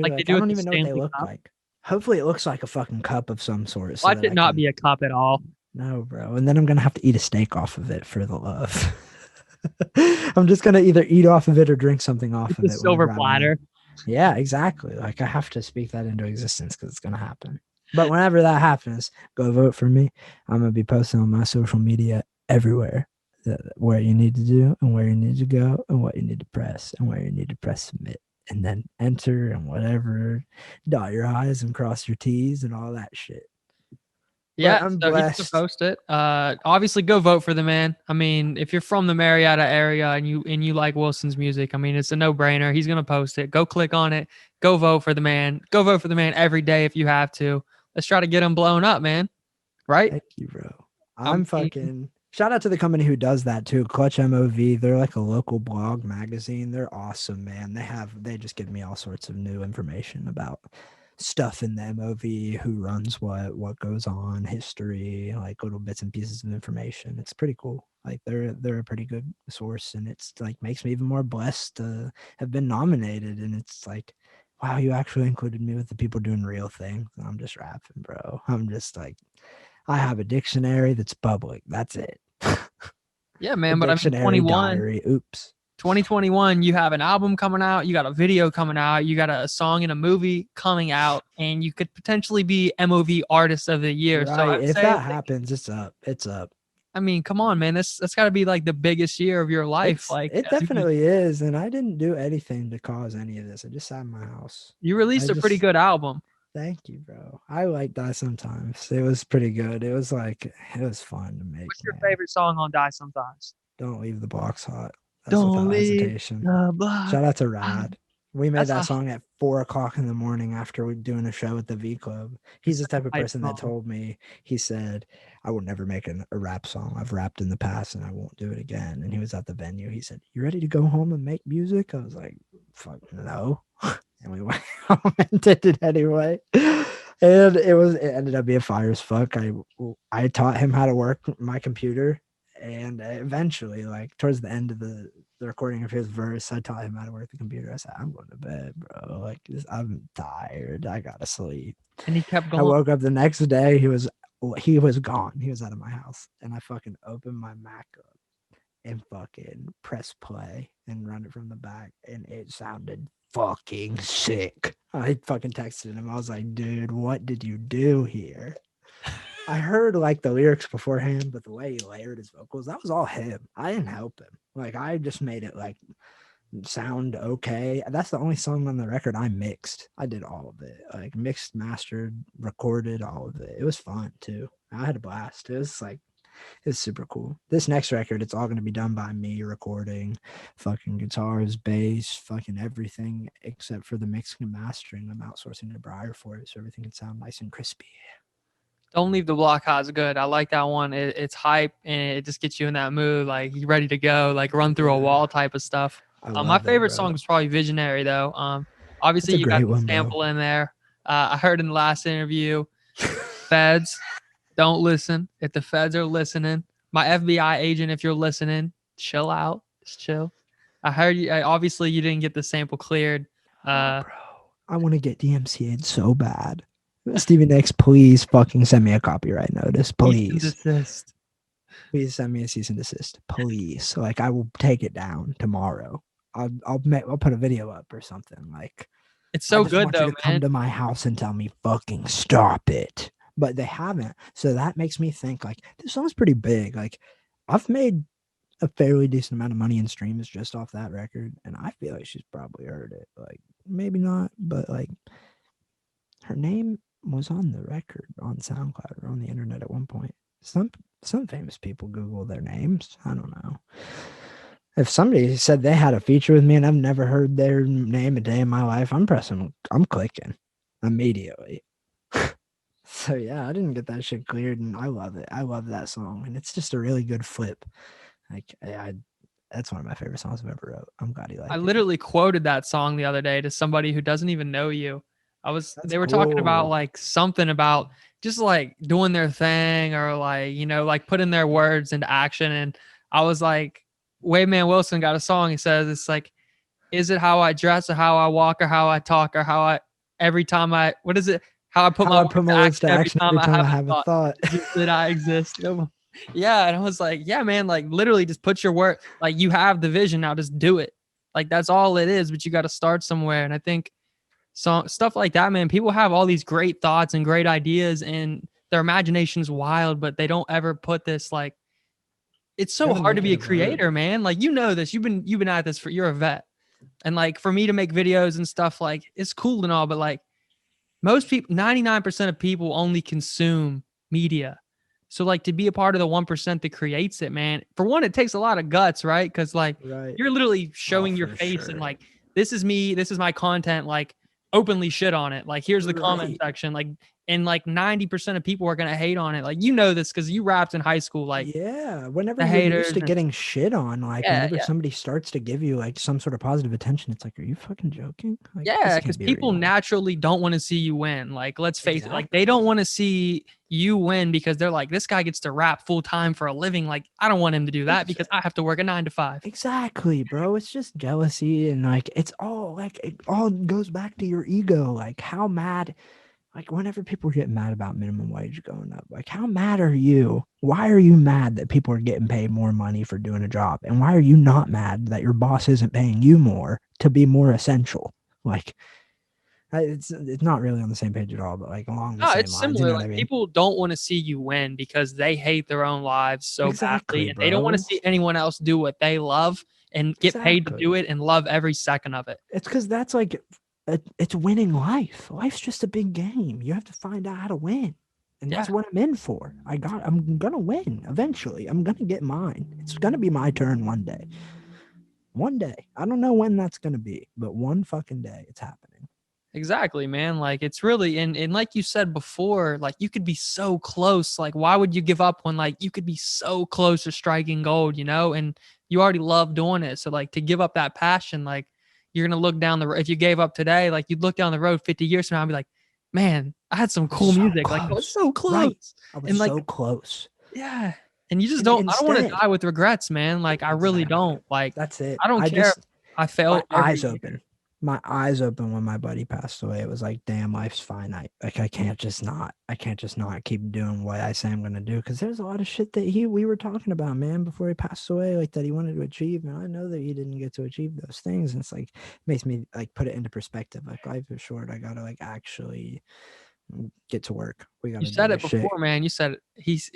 like they do. I don't even know what they look like. Hopefully, it looks like a fucking cup of some sort. So watch it not be a cup at all. No, bro. And then I'm gonna have to eat a steak off of it for the love. I'm just gonna either eat off of it or drink something off of it. Silver platter. Yeah, exactly. Like I have to speak that into existence because it's gonna happen. But whenever that happens, go vote for me. I'm gonna be posting on my social media everywhere where you need to do and where you need to go and what you need to press and where you need to press submit and then enter and whatever. Dot your I's and cross your T's and all that shit. Yeah, so he's to post it. Obviously, go vote for the man. I mean, if you're from the Marietta area and you like Wilson's music, I mean, it's a no-brainer. He's gonna post it. Go click on it. Go vote for the man. Go vote for the man every day if you have to. Let's try to get him blown up, man. Right? Thank you, bro. I'm fucking. Shout out to the company who does that too. Clutch MOV. They're like a local blog magazine. They're awesome, man. They just give me all sorts of new information about stuff in the MOV, who runs what goes on, history, like little bits and pieces of information. It's pretty cool. Like they're a pretty good source, and it's like makes me even more blessed to have been nominated. And it's like, wow, you actually included me with the people doing real things. And I'm just rapping, bro. I'm just like, I have a dictionary that's public. That's it. Yeah, man. But I mean, 21. Diary. Oops. 2021, you have an album coming out, you got a video coming out, you got a song and a movie coming out, and you could potentially be MOV Artist of the Year. Right. So if that happens, it's up. It's up. I mean, come on, man. That's got to be like the biggest year of your life. It definitely is. And I didn't do anything to cause any of this. I just sat in my house. You released a pretty good album. Thank you, bro. I like Die Sometimes. It was pretty good. It was fun to make. What's your favorite song on Die Sometimes? Don't Leave the Box Hot. That's Don't leave the box. Shout out to Rad. We made that song at 4:00 in the morning after we doing a show at the V Club. He's the type of person that told me, he said, I will never make a rap song. I've rapped in the past and I won't do it again. And he was at the venue. He said, you ready to go home and make music? I was like, fuck no. And we went home and did it anyway. And it ended up being fire as fuck. I taught him how to work my computer. And eventually, like towards the end of the recording of his verse, I taught him how to work the computer. I said, I'm going to bed, bro. Like, I'm tired. I gotta sleep. And he kept going. I woke up the next day. He was gone. He was out of my house. And I fucking opened my Mac up and fucking press play and run it from the back. And it sounded fucking sick. I fucking texted him. I was like, dude, what did you do here? I heard like the lyrics beforehand, but the way he layered his vocals, that was all him. I didn't help him. Like I just made it like sound okay. That's the only song on the record I mixed. I did all of it, like mixed, mastered, recorded, all of it. It was fun too. I had a blast. It was like it's super cool. This next record, it's all going to be done by me recording fucking guitars, bass, fucking everything except for the mixing and mastering. I'm outsourcing to Briar for it, so everything can sound nice and crispy. Don't Leave the Block Hot's good. I like that one. It's hype and it just gets you in that mood, like you ready to go, like run through a wall type of stuff. My favorite song is probably Visionary though. Obviously you got the sample in there. I heard in the last interview, Feds, don't listen. If the feds are listening, my FBI agent, if you're listening, chill out. Just chill. I heard you. Obviously, you didn't get the sample cleared. Bro, I want to get DMCA'd so bad. Stephen X, please fucking send me a copyright notice, please. Please send me a cease and desist, please. Like I will take it down tomorrow. I'll put a video up or something. Like it's so good though, man. Come to my house and tell me fucking stop it. But they haven't. So that makes me think like this song's pretty big. Like I've made a fairly decent amount of money in streams just off that record. And I feel like she's probably heard it. Like maybe not, but like her name was on the record on SoundCloud or on the internet at one point. Some famous people Google their names. I don't know. If somebody said they had a feature with me and I've never heard their name a day in my life, I'm clicking immediately. So yeah, I didn't get that shit cleared and I love it. I love that song and it's just a really good flip. Like that's one of my favorite songs I've ever wrote. I'm glad you like it. I literally quoted that song the other day to somebody who doesn't even know you. They were talking about like something about just like doing their thing or like, you know, like putting their words into action. And I was like, Waveman Wilson got a song. He says, it's like, is it how I dress or how I walk or how I talk or how I, every time I, what is it? How I put my words to action every time I have a thought that I exist. Yeah. And I was like, yeah, man, like literally just put your word, like you have the vision now, just do it. Like that's all it is, but you got to start somewhere. And I think stuff like that, man, people have all these great thoughts and great ideas and their imagination's wild, but they don't ever put this like, it's so hard to be a creator, man. Like, you know this, you've been at this you're a vet. And like, for me to make videos and stuff, like it's cool and all, but like most people, 99% of people only consume media. So like to be a part of the 1% that creates it, man, for one, it takes a lot of guts, right? Cause like you're literally showing your face and like, this is me, this is my content, like openly shit on it. Like, here's the comment section. Like, and like 90% of people are going to hate on it. Like, you know this because you rapped in high school. Like, yeah, whenever you're used to getting shit on, like whenever somebody starts to give you like some sort of positive attention, it's like, are you fucking joking? Like, yeah, because people naturally don't want to see you win. Like, let's face it, like they don't want to see you win because they're like, this guy gets to rap full time for a living. Like, I don't want him to do that because I have to work a 9 to 5. Exactly, bro. It's just jealousy and like it's all like it all goes back to your ego. Like, how mad? Like, whenever people get mad about minimum wage going up, like, how mad are you? Why are you mad that people are getting paid more money for doing a job? And why are you not mad that your boss isn't paying you more to be more essential? Like, it's not really on the same page at all, but like along the same lines. Similar. You know like, what I mean? People don't want to see you win because they hate their own lives so badly, and they don't want to see anyone else do what they love and get paid to do it and love every second of it. It's because that's like, it's winning life. Life's just a big game. You have to find out how to win. And that's what I'm in for. I'm going to win eventually. I'm going to get mine. It's going to be my turn one day. One day. I don't know when that's going to be, but one fucking day it's happening. Exactly, man. Like, it's really, and like you said before, like you could be so close. Like, why would you give up when like you could be so close to striking gold, you know? And you already love doing it. So like to give up that passion, like, you're going to look down the road. If you gave up today, like you'd look down the road 50 years from now and be like, man, I had some cool music. Close. Like, I was so close. Right. I was so close. Yeah. And you just I don't want to die with regrets, man. Like, I really don't. Like, that's it. I don't care. I failed. My eyes open. My eyes open when my buddy passed away. It was like, damn, life's finite. Like, I can't just not keep doing what I say I'm going to do. Cause there's a lot of shit that we were talking about, man, before he passed away, like that he wanted to achieve. And I know that he didn't get to achieve those things. And it's like, makes me like put it into perspective. Like, life is short. I got to like actually get to work. We got to. You said it before, man. You said he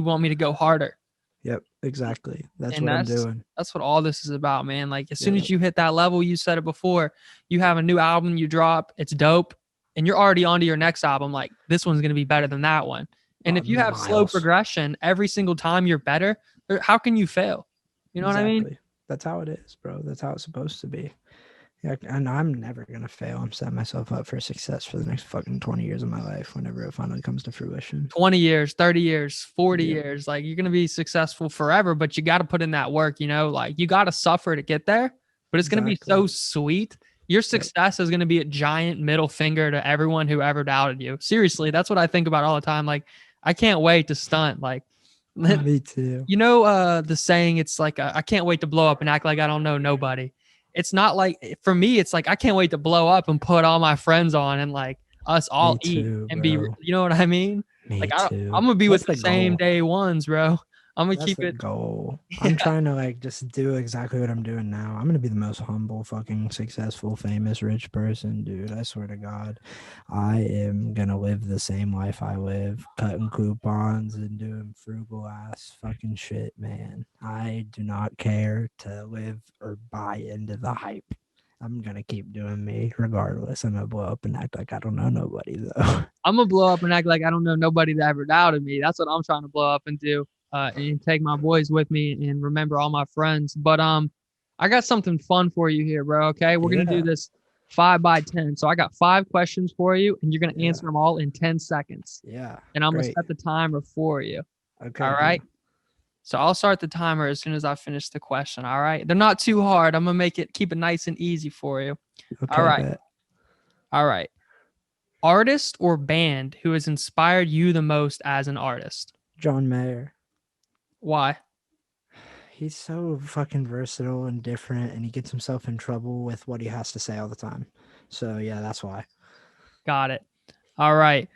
want me to go harder. Yep, exactly. That's And what I'm doing. that's what all this is about, man. Like as soon Yep. as you hit that level, you said it before, you have a new album you drop, it's dope, and you're already on to your next album. Like this one's gonna be better than that one. And if you have slow Miles. progression every single time you're better, how can you fail? You know what I mean? Exactly. That's how it is, bro. That's how it's supposed to be. Yeah, and I'm never gonna fail. I'm setting myself up for success for the next fucking 20 years of my life whenever it finally comes to fruition. 20 years, 30 years, 40 Yep. years, like you're going to be successful forever, but you got to put in that work, like you got to suffer to get there, but it's going to be so sweet. Your success is going to be a giant middle finger to everyone who ever doubted you. Seriously, that's what I think about all the time. Like, I can't wait to stunt. Like, Me too. the saying, it's like, I can't wait to blow up and act like I don't know nobody. It's not like, for me, it's like, I can't wait to blow up and put all my friends on and like us all Me eat too, and be, bro. you know what I mean? Me Like too. I'm gonna be That's with the same goal. day ones, bro. I'm gonna That's keep the it. goal. I'm trying to like just do exactly what I'm doing now. I'm gonna be the most humble, fucking successful, famous, rich person, dude. I swear to God, I am gonna live the same life I live, cutting coupons and doing frugal ass fucking shit, man. I do not care to live or buy into the hype. I'm gonna keep doing me regardless. I'm gonna blow up and act like I don't know nobody though. I'm gonna blow up and act like I don't know nobody that ever doubted me. That's what I'm trying to blow up and do. And take my boys with me and remember all my friends. But I got something fun for you here, bro. Okay, we're gonna do this 5 by 10. So I got 5 questions for you, and you're gonna answer them all in 10 seconds. Yeah. And I'm gonna set the timer for you. Okay. All right. So I'll start the timer as soon as I finish the question. All right. They're not too hard. I'm gonna keep it nice and easy for you. Okay, All right. bet. All right. Artist or band who has inspired you the most as an artist? John Mayer. Why? He's so fucking versatile and different, and he gets himself in trouble with what he has to say all the time. So yeah, that's why. Got it. All right.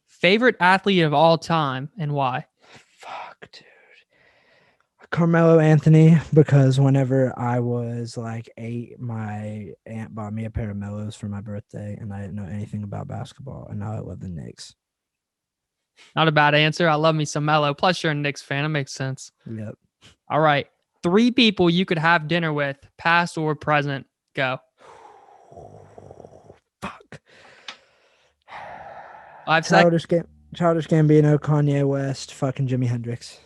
Favorite athlete of all time and why? Fuck, dude. Carmelo Anthony, because whenever I was like 8, my aunt bought me a pair of Mellows for my birthday, and I didn't know anything about basketball, and now I love the Knicks. Not a bad answer. I love me some Melo. Plus, you're a Knicks fan. It makes sense. Yep. All right. 3 people you could have dinner with, past or present. Go. Fuck. 5 seconds. Childish Gambino, Kanye West, fucking Jimi Hendrix.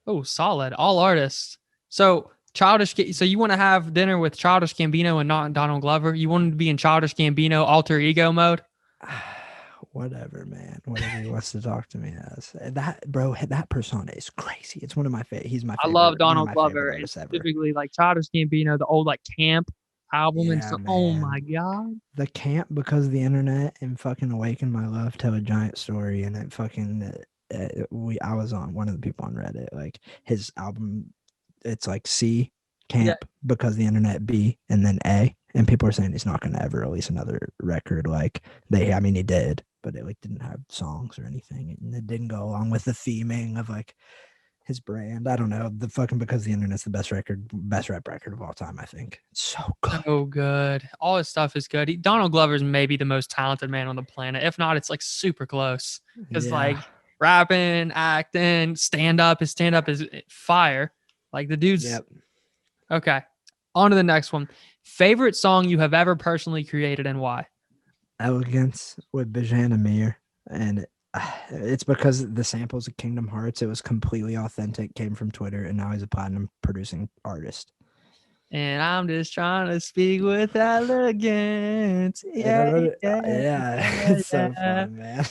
Oh, solid. All artists. So so you want to have dinner with Childish Gambino and not Donald Glover? You want to be in Childish Gambino alter ego mode? Whatever, man. Whatever he wants to talk to me as. That persona is crazy. It's one of my favorite. He's my favorite. I love Donald one of my Glover, favorite and artists ever. specifically like Childish Gambino, the old like Camp album and Yeah, stuff. Oh man. my god. The Camp, because of the internet, and fucking Awaken My Love, Tell a Giant Story, and it fucking I was on one of the people on Reddit, like his album, it's like C Camp because the internet, B, and then A, and people are saying he's not going to ever release another record like he did, but it like didn't have songs or anything, and it didn't go along with the theming of like his brand. I don't know, the fucking because the internet's the best rap record of all time. I think it's so good. So good. All his stuff is good. Donald Glover's maybe the most talented man on the planet. If not, it's like super close. Because like rapping, acting, his stand up is fire. Like the dude's Okay. On to the next one. Favorite song you have ever personally created and why? Elegance with Bijan Amir, and it's because the samples of Kingdom Hearts, it was completely authentic, came from Twitter, and now he's a platinum producing artist. And I'm just trying to speak with elegance. Yeah, it's so fun, man.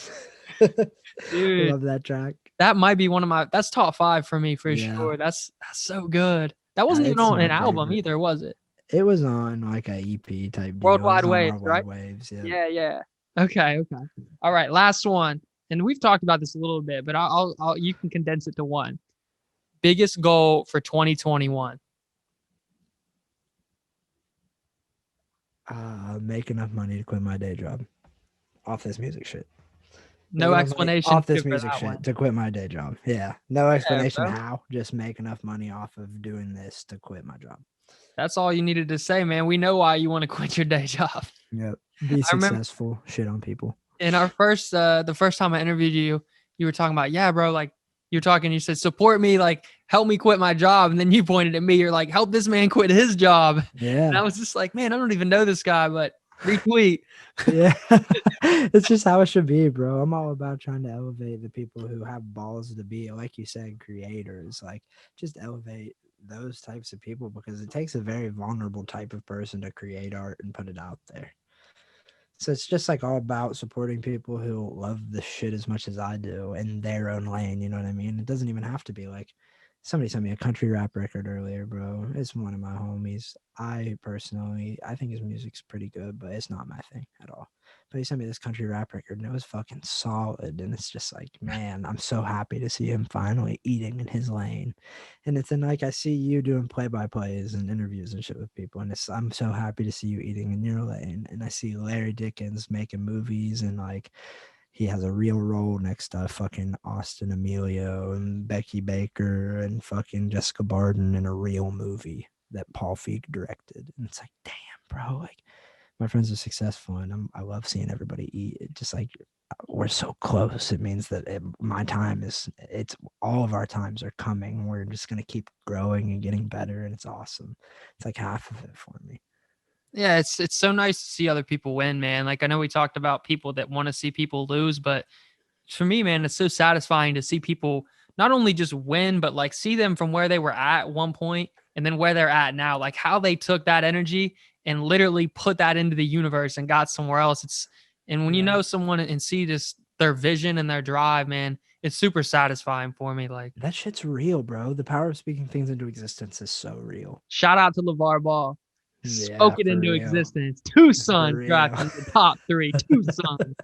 Dude, love that track. That might be that's top 5 for me for sure. That's so good. That wasn't even on an album either, was it? It was on like a EP type deal. Worldwide Waves, right? Waves, yeah. Okay. All right, last one. And we've talked about this a little bit, but you can condense it to one. Biggest goal for 2021. Make enough money to quit my day job off this music shit. No explanation off this music shit to quit my day job. Yeah, no explanation how. Just make enough money off of doing this to quit my job. That's all you needed to say, man. We know why you want to quit your day job. Yep. Be successful. Shit on people. In our the first time I interviewed you, you were talking about, yeah, bro, like you're talking, you said, support me, like help me quit my job. And then you pointed at me, you're like, help this man quit his job. Yeah. And I was just like, man, I don't even know this guy, but retweet. Yeah. It's just how it should be, bro. I'm all about trying to elevate the people who have balls to be, like you said, creators. Like, just elevate those types of people, because it takes a very vulnerable type of person to create art and put it out there. So it's just like all about supporting people who love the shit as much as I do in their own lane. You know what I mean? It doesn't even have to be like, somebody sent me a country rap record earlier, bro. It's one of my homies. I think his music's pretty good, but it's not my thing at all. But he sent me this country rap record and it was fucking solid. And it's just like, man, I'm so happy to see him finally eating in his lane. And it's then like I see you doing play-by-plays and interviews and shit with people, and I'm so happy to see you eating in your lane. And I see Larry Dickens making movies, and like he has a real role next to fucking Austin Emilio and Becky Baker and fucking Jessica Barden in a real movie that Paul Feig directed. And it's like, damn, bro, like my friends are successful, and I love seeing everybody eat. It just like, we're so close. It means that my time it's all of our times are coming. We're just going to keep growing and getting better. And it's awesome. It's like half of it for me. Yeah, it's so nice to see other people win, man. Like I know we talked about people that want to see people lose, but for me, man, it's so satisfying to see people not only just win, but like see them from where they were at one point and then where they're at now, like how they took that energy and literally put that into the universe and got somewhere else. And when you know someone and see just their vision and their drive, man, it's super satisfying for me. Like that shit's real, bro. The power of speaking things into existence is so real. Shout out to LeVar Ball. Yeah, spoke it into real. existence. 2 sons drafted in the top 3. 2 sons.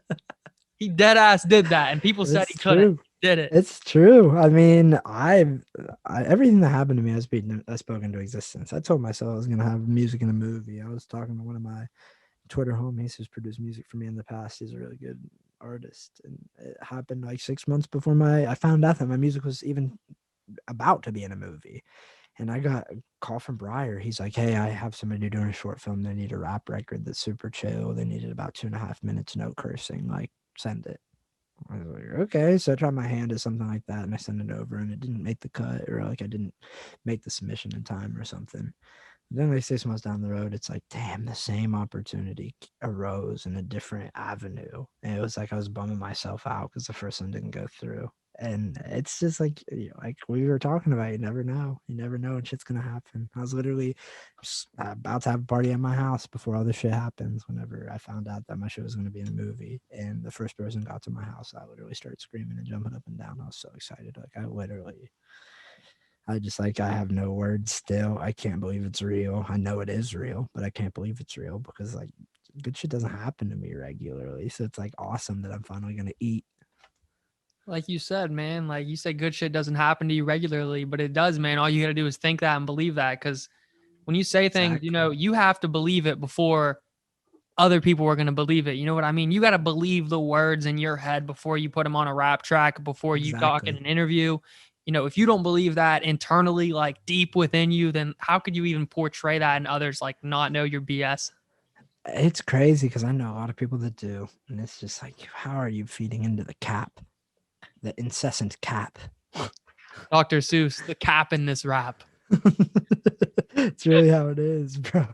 He dead ass did that, and people said he couldn't. Did it? It's true. I mean, I everything that happened to me, I spoke into existence. I told myself I was gonna have music in a movie. I was talking to one of my Twitter homies who's produced music for me in the past. He's a really good artist, and it happened like 6 months before I found out that my music was even about to be in a movie. And I got a call from Breyer. He's like, hey, I have somebody doing a short film. They need a rap record that's super chill. They needed about 2.5 minutes, no cursing. Like, send it. I was like, okay. So I tried my hand at something like that, and I sent it over, and it didn't make the cut, or like I didn't make the submission in time or something. Then like 6 months down the road, it's like, damn, the same opportunity arose in a different avenue. And it was like I was bumming myself out because the first one didn't go through. And it's just like, like we were talking about, you never know. You never know when shit's going to happen. I was literally about to have a party at my house before all this shit happens whenever I found out that my show was going to be in a movie. And the first person got to my house, I literally started screaming and jumping up and down. I was so excited. Like I have no words still. I can't believe it's real. I know it is real, but I can't believe it's real because like good shit doesn't happen to me regularly. So it's like awesome that I'm finally going to eat. Like you said, man, like you said, good shit doesn't happen to you regularly, but it does, man. All you got to do is think that and believe that. Because when you say things, you have to believe it before other people are going to believe it. You know what I mean? You got to believe the words in your head before you put them on a rap track, before you talk in an interview. If you don't believe that internally, like deep within you, then how could you even portray that and others like not know your BS? It's crazy because I know a lot of people that do. And it's just like, how are you feeding into the cap? The incessant cap. Dr. Seuss, the cap in this rap. It's really how it is, bro.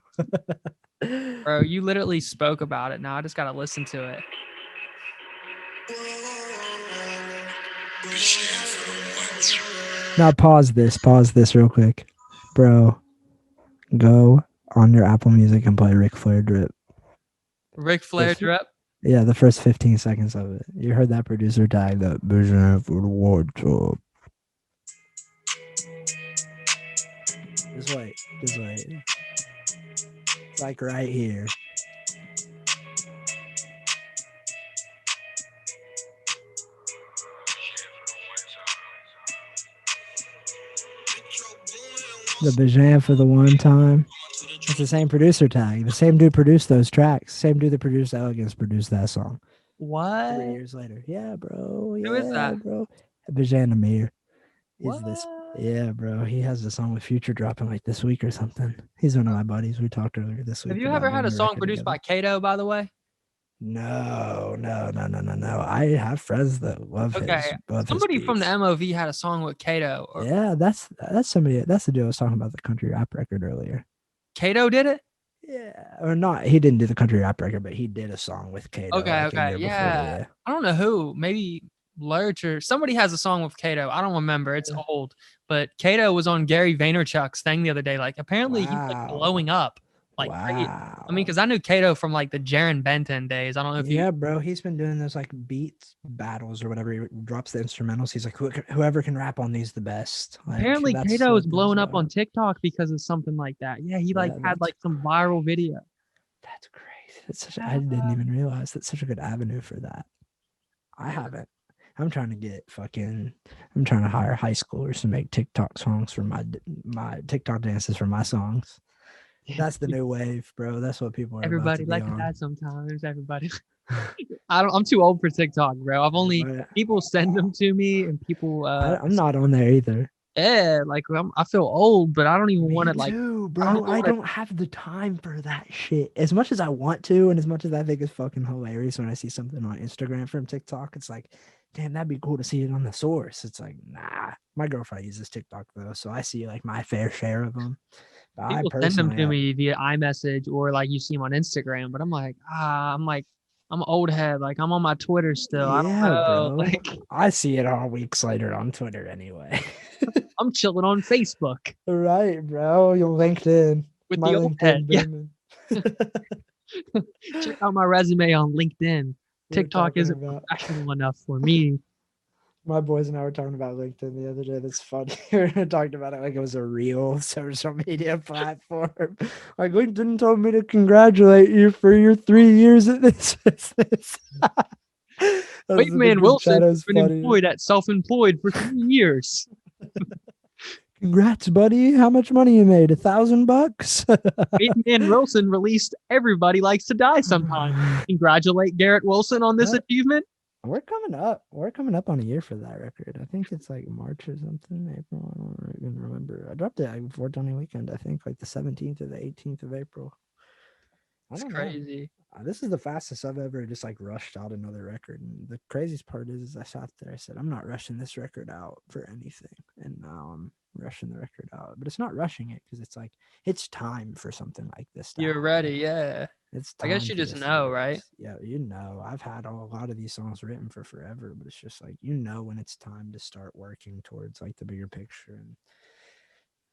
Bro, you literally spoke about it. Now I just got to listen to it. Now pause this real quick. Bro, go on your Apple Music and play Ric Flair Drip. Ric Flair Drip? Yeah, the first 15 seconds of it. You heard that producer tag, that vision for the wardrobe. Just wait. It's like right here. The Bajan for the one time. It's the same producer tag. The same dude produced those tracks. Same dude that produced Elegance produced that song. What? 3 years later. Yeah, bro. Who is that? Bro. Bajan Amir. What? Yeah, bro. He has a song with Future dropping like this week or something. He's one of my buddies. We talked earlier this week. Have you ever had a song produced by Kato, by the way? No. I have friends that love Okay, his somebody from the beats. MOV had a song with Kato. Or Yeah, that's somebody. That's the dude I was talking about, the country rap record earlier. Kato did it? Yeah, or not. He didn't do the country rap record, but he did a song with Kato like a Okay, year before. yeah. Yeah. I don't know who. Maybe Lurch or somebody has a song with Kato. I don't remember. It's old, but Kato was on Gary Vaynerchuk's thing the other day. Like apparently he's like Wow. blowing up. Like crazy. I mean, because I knew Kato from like the Jaron Benton days. I don't know if you. Yeah, bro. He's been doing those like beats battles or whatever. He drops the instrumentals. He's like, whoever can rap on these the best. Like, Apparently that's Kato is like his, blowing up on TikTok because of something like that. Yeah, he like yeah, had like some viral video. That's crazy. I didn't even realize that's such a good avenue for that. I haven't. I'm trying to hire high schoolers to make TikTok songs for my TikTok dances for my songs. That's the new wave, bro. That's what people are Everybody about to like be that sometimes. Everybody. I'm too old for TikTok, bro. I've only people send them to me and people. I'm not on there either. Yeah, like I feel old, but I don't even want to like. Too, bro. I don't have the time for that shit. As much as I want to, and as much as I think it's fucking hilarious when I see something on Instagram from TikTok, it's like, damn, that'd be cool to see it on the source. It's like, nah. My girlfriend uses TikTok though, so I see like my fair share of them. But people send them to me via iMessage or like you see them on Instagram, but I'm like, I'm an old head. Like I'm on my Twitter still. I don't know. Bro. Like I see it all weeks later on Twitter anyway. I'm chilling on Facebook. Right, bro. Your LinkedIn. With my the old head. Yeah. Check out my resume on LinkedIn. TikTok isn't professional enough for me. My boys and I were talking about LinkedIn the other day. That's funny. We were talking about it like it was a real social media platform. Like LinkedIn told me to congratulate you for your 3 years at this business. Waveman Wilson has been employed at Self-Employed for 3 years. Congrats, buddy. How much money you made? $1,000? Waveman Wilson released Everybody Likes to Die Sometime. Congratulate Garrett Wilson on this achievement. We're coming up. We're coming up on a year for that record. I think it's like March or something, April. I don't even remember. I dropped it like before Tony Weekend. I think like the 17th or the 18th of April. That's crazy. This is the fastest I've ever just like rushed out another record. And the craziest part is I sat there. I said, I'm not rushing this record out for anything. And now I'm rushing the record out. But it's not rushing it because it's like it's time for something like this. You're ready, yeah. I guess you just know, right? Yeah, you know. I've had a lot of these songs written for forever, but it's just like when it's time to start working towards like the bigger picture, and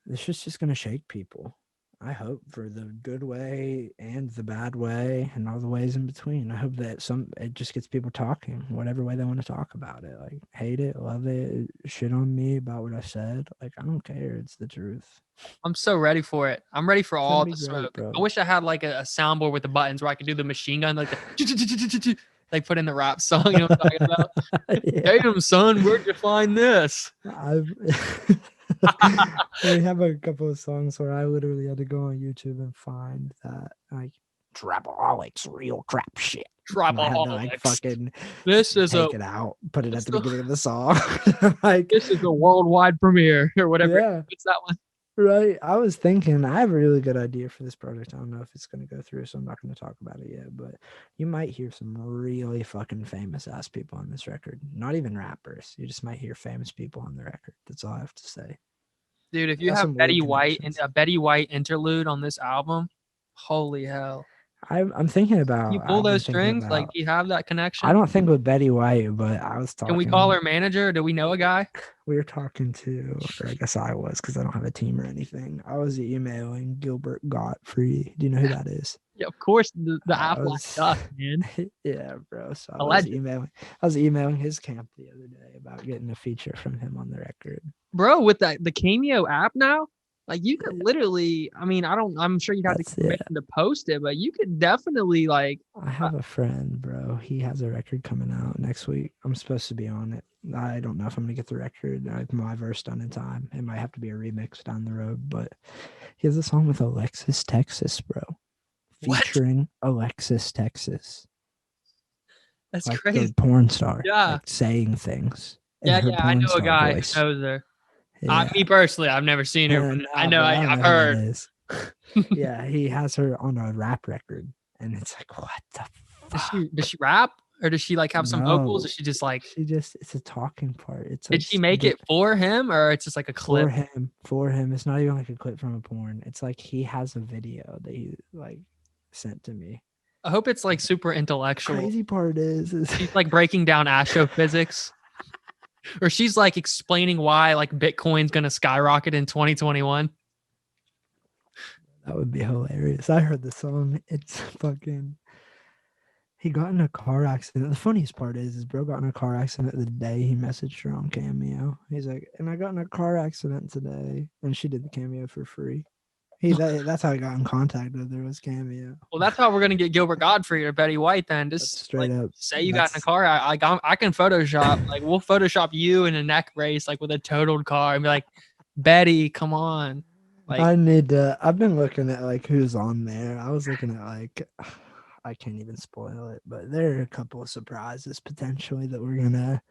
it's just gonna shake people. I hope for the good way and the bad way and all the ways in between. I hope that it just gets people talking, whatever way they want to talk about it. Like hate it, love it, shit on me about what I said. Like I don't care. It's the truth. I'm so ready for it. I'm ready for all the smoke. I wish I had like a soundboard with the buttons where I could do the machine gun, like the like put in the rap song. You know what I'm talking about? Damn, son, where'd you find this? We have a couple of songs where I literally had to go on YouTube and find that like Trapaholics real crap shit. Trapaholics. Fucking this is take it out, put it at the beginning of the song. Like this is a worldwide premiere or whatever. Yeah. It's that one. Right. I was thinking I have a really good idea for this project. I don't know if it's going to go through, so I'm not going to talk about it yet, but you might hear some really fucking famous ass people on this record. Not even rappers. You just might hear famous people on the record. That's all I have to say. Dude, if you have Betty White and a Betty White interlude on this album, holy hell. I'm thinking about. You pull those strings, like do you have that connection? I don't think with Betty White, but I was talking. Can we call her manager? Do we know a guy? We were talking to, or I guess I was, because I don't have a team or anything. I was emailing Gilbert Gottfried. Do you know who that is? Yeah, of course, the Affleck stuff, man. Yeah, bro. So I was emailing his camp the other day about getting a feature from him on the record. Bro, with the Cameo app now, like you could literally, I mean, I'm sure you'd have to permission to post it, but you could definitely like. I have a friend, bro. He has a record coming out next week. I'm supposed to be on it. I don't know if I'm gonna get the record, my verse done in time. It might have to be a remix down the road, but he has a song with Alexis Texas, bro. Featuring Alexis Texas. That's like crazy. The porn star. Yeah. Like saying things. Yeah, I know a guy who knows her. Yeah. Me personally, I've never seen her. But I know I've heard. Yeah, he has her on a rap record, and it's like, what the Does she rap or does she like have some vocals? Or No, she just like it's a talking part. It's did like she make it for him or it's just like a for clip? him, for him. It's not even like a clip from a porn. It's like he has a video that he like sent to me. I hope it's like super intellectual. Crazy part is She's like breaking down astrophysics. Or she's like explaining why like Bitcoin's gonna skyrocket in 2021. that would be hilarious. I heard the song. It's fucking. He got in a car accident. The funniest part is bro got in a car accident the day he messaged her on Cameo. He's like, and I got in a car accident today, and she did the Cameo for free. That's how I got in contact with her was Cameo. Well, that's how we're gonna get Gilbert Godfrey or Betty White then. That's Just straight like, up. say you got in a car. I can Photoshop. Like we'll Photoshop you in a neck brace, like with a totaled car, and be like, Betty, come on. Like I need to. I've been looking at like who's on there. I was looking at like. I can't even spoil it, but there are a couple of surprises potentially that we're gonna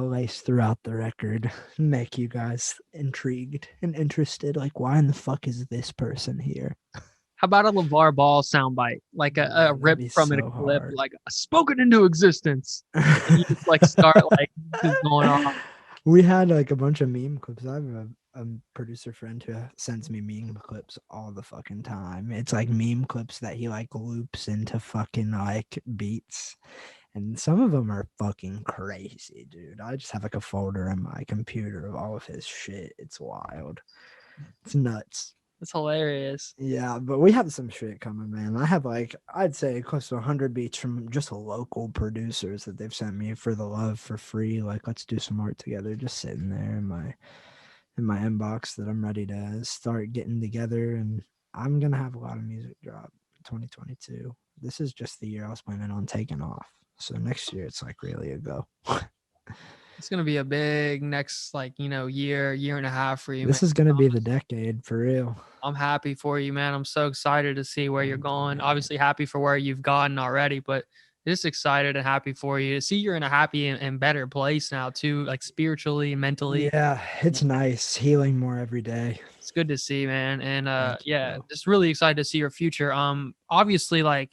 lace throughout the record, make you guys intrigued and interested. Like, why in the fuck is this person here? how about a LeVar Ball soundbite? Like a That'd rip be from a so clip, hard. like spoken into existence. And you just like start like just going off. We had like a bunch of meme clips. I have a producer friend who sends me meme clips all the fucking time. It's like meme clips that he like loops into fucking like beats. And some of them are fucking crazy, dude. I just have like a folder in my computer of all of his shit. It's wild. It's nuts. It's hilarious. Yeah, but we have some shit coming, man. I have like, I'd say close to 100 beats from just local producers that they've sent me for the love for free. Like, let's do some art together. Just sitting there in my inbox that I'm ready to start getting together. And I'm gonna have a lot of music drop 2022. This is just the year I was planning on taking off. So next year it's like really a go. It's gonna be a big next like year and a half for you. This Man. is gonna be the decade for real. I'm happy for you, man. I'm so excited to see where you're going. Obviously happy for where you've gotten already, but just excited and happy for you to see you're in a happy and better place now too, like spiritually and mentally. Yeah, it's nice healing more every day. It's good to see, man. And Thank you, yeah, bro. just really excited to see your future. Obviously, like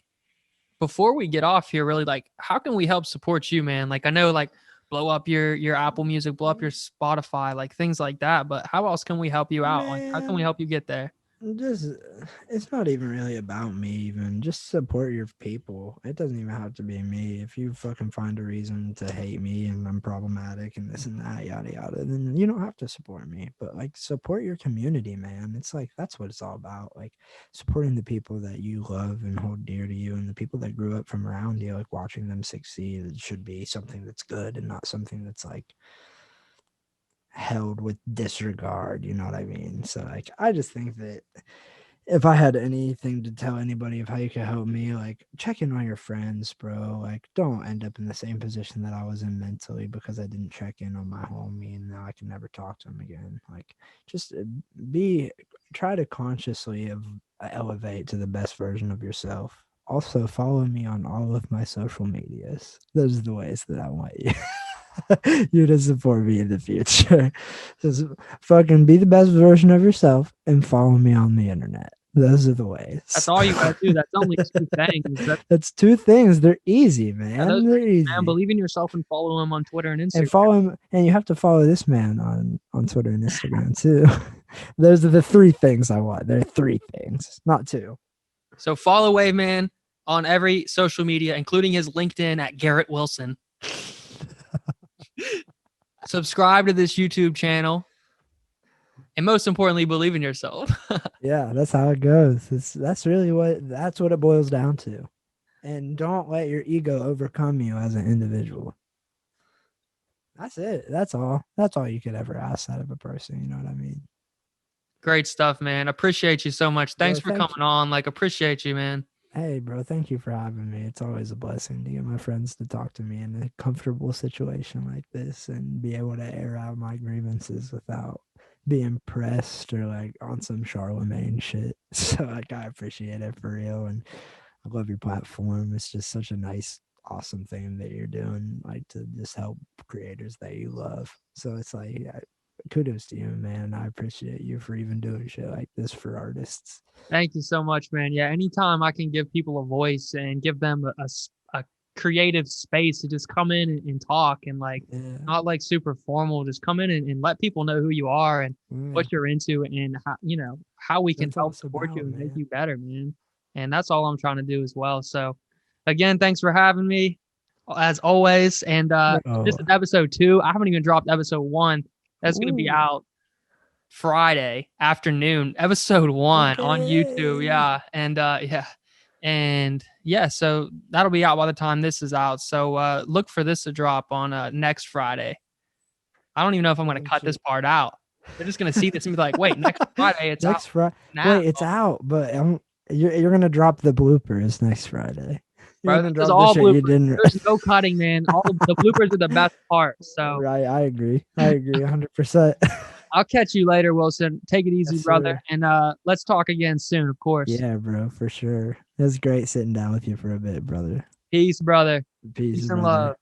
before we get off here, really like how can we help support you, man? Like I know like blow up your Apple Music, blow up your Spotify, like things like that. But how else can we help you out? Like how can we Man, help you get there? just it's not even really about me. Even just support your people. It doesn't even have to be me. If you fucking find a reason to hate me and I'm problematic and this and that, yada yada, then you don't have to support me. But like support your community, man. It's like that's what it's all about. Like supporting the people that you love and hold dear to you, and the people that grew up from around you. Like watching them succeed. It should be something that's good and not something that's like held with disregard, you know what I mean? So like I just think that if I had anything to tell anybody of how you could help me, like check in on your friends, bro. Like don't end up in the same position that I was in mentally because I didn't check in on my homie and now I can never talk to him again. Like just try to consciously elevate to the best version of yourself. Also follow me on all of my social medias. Those are the ways that I want you. You to support me in the future. Just fucking be the best version of yourself and follow me on the internet. Those are the ways. That's all you gotta do. That's only two things. That's two things. They're easy, man. They're easy. Man, believe in yourself and follow him on Twitter and Instagram. And follow him, and you have to follow this man on Twitter and Instagram too. Those are the three things I want. There are three things, not two. So follow Wave Man on every social media, including his LinkedIn at Garrett Wilson. Subscribe to this YouTube channel. And most importantly, believe in yourself. Yeah, that's how it goes. That's what it boils down to. And don't let your ego overcome you as an individual. That's it. That's all. That's all you could ever ask out of a person. You know what I mean? Great stuff, man. Appreciate you so much. Thanks for coming on. Like, appreciate you, man. Hey, bro. Thank you for having me. It's always a blessing to get my friends to talk to me in a comfortable situation like this and be able to air out my grievances without being pressed or like on some Charlemagne shit. So like I appreciate it for real, and I love your platform. It's just such a nice, awesome thing that you're doing, like to just help creators that you love. So it's like kudos to you, man. I appreciate you for even doing shit like this for artists. Thank you so much, man. Yeah, anytime I can give people a voice and give them a creative space to just come in and talk and like not like super formal, just come in and let people know who you are and what you're into and how, you know, how we can help support you and make you better, man. And that's all I'm trying to do as well. So again, thanks for having me as always. And this is episode 2. I haven't even dropped episode 1. That's going to be out Friday afternoon, episode 1 on YouTube. Yeah. And so that'll be out by the time this is out. So look for this to drop on next Friday. I don't even know if I'm going to cut this part out. They're just going to see this and be like, wait, next Friday it's next out. Wait, it's out, but you're going to drop the bloopers next Friday. Bro, this is all bloopers. There's no cutting, man. All the bloopers are the best part. So right, I agree 100%. I'll catch you later, Wilson. Take it easy, brother. And let's talk again soon, of course. Yeah, bro, for sure. It was great sitting down with you for a bit, brother. Peace, brother. Peace and love.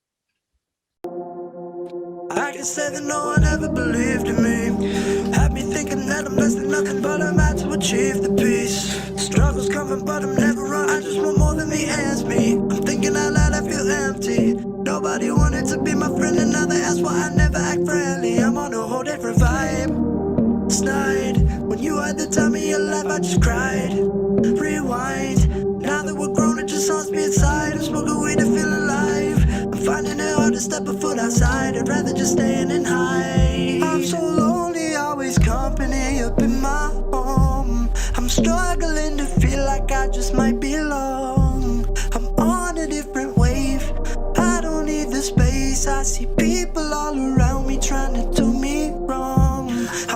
I can say that no one ever believed in me. Had me thinking that I'm less than nothing, but I'm out to achieve the peace. Struggles coming, but I'm never wrong. I just want more than the ends meet. I'm thinking out loud, I feel empty. Nobody wanted to be my friend, and now they ask why I never act friendly. I'm on a whole different vibe. Snide. When you had to tell me your life, I just cried. Rewind. Now that we're grown, it just haunts me inside. I'm smoking weed to feel alive. I'm finding it hard to step a foot outside. I'd rather just staying in high. I'm so lonely, always company up in my home. I'm struggling to feel like I just might belong. I'm on a different wave. I don't need the space. I see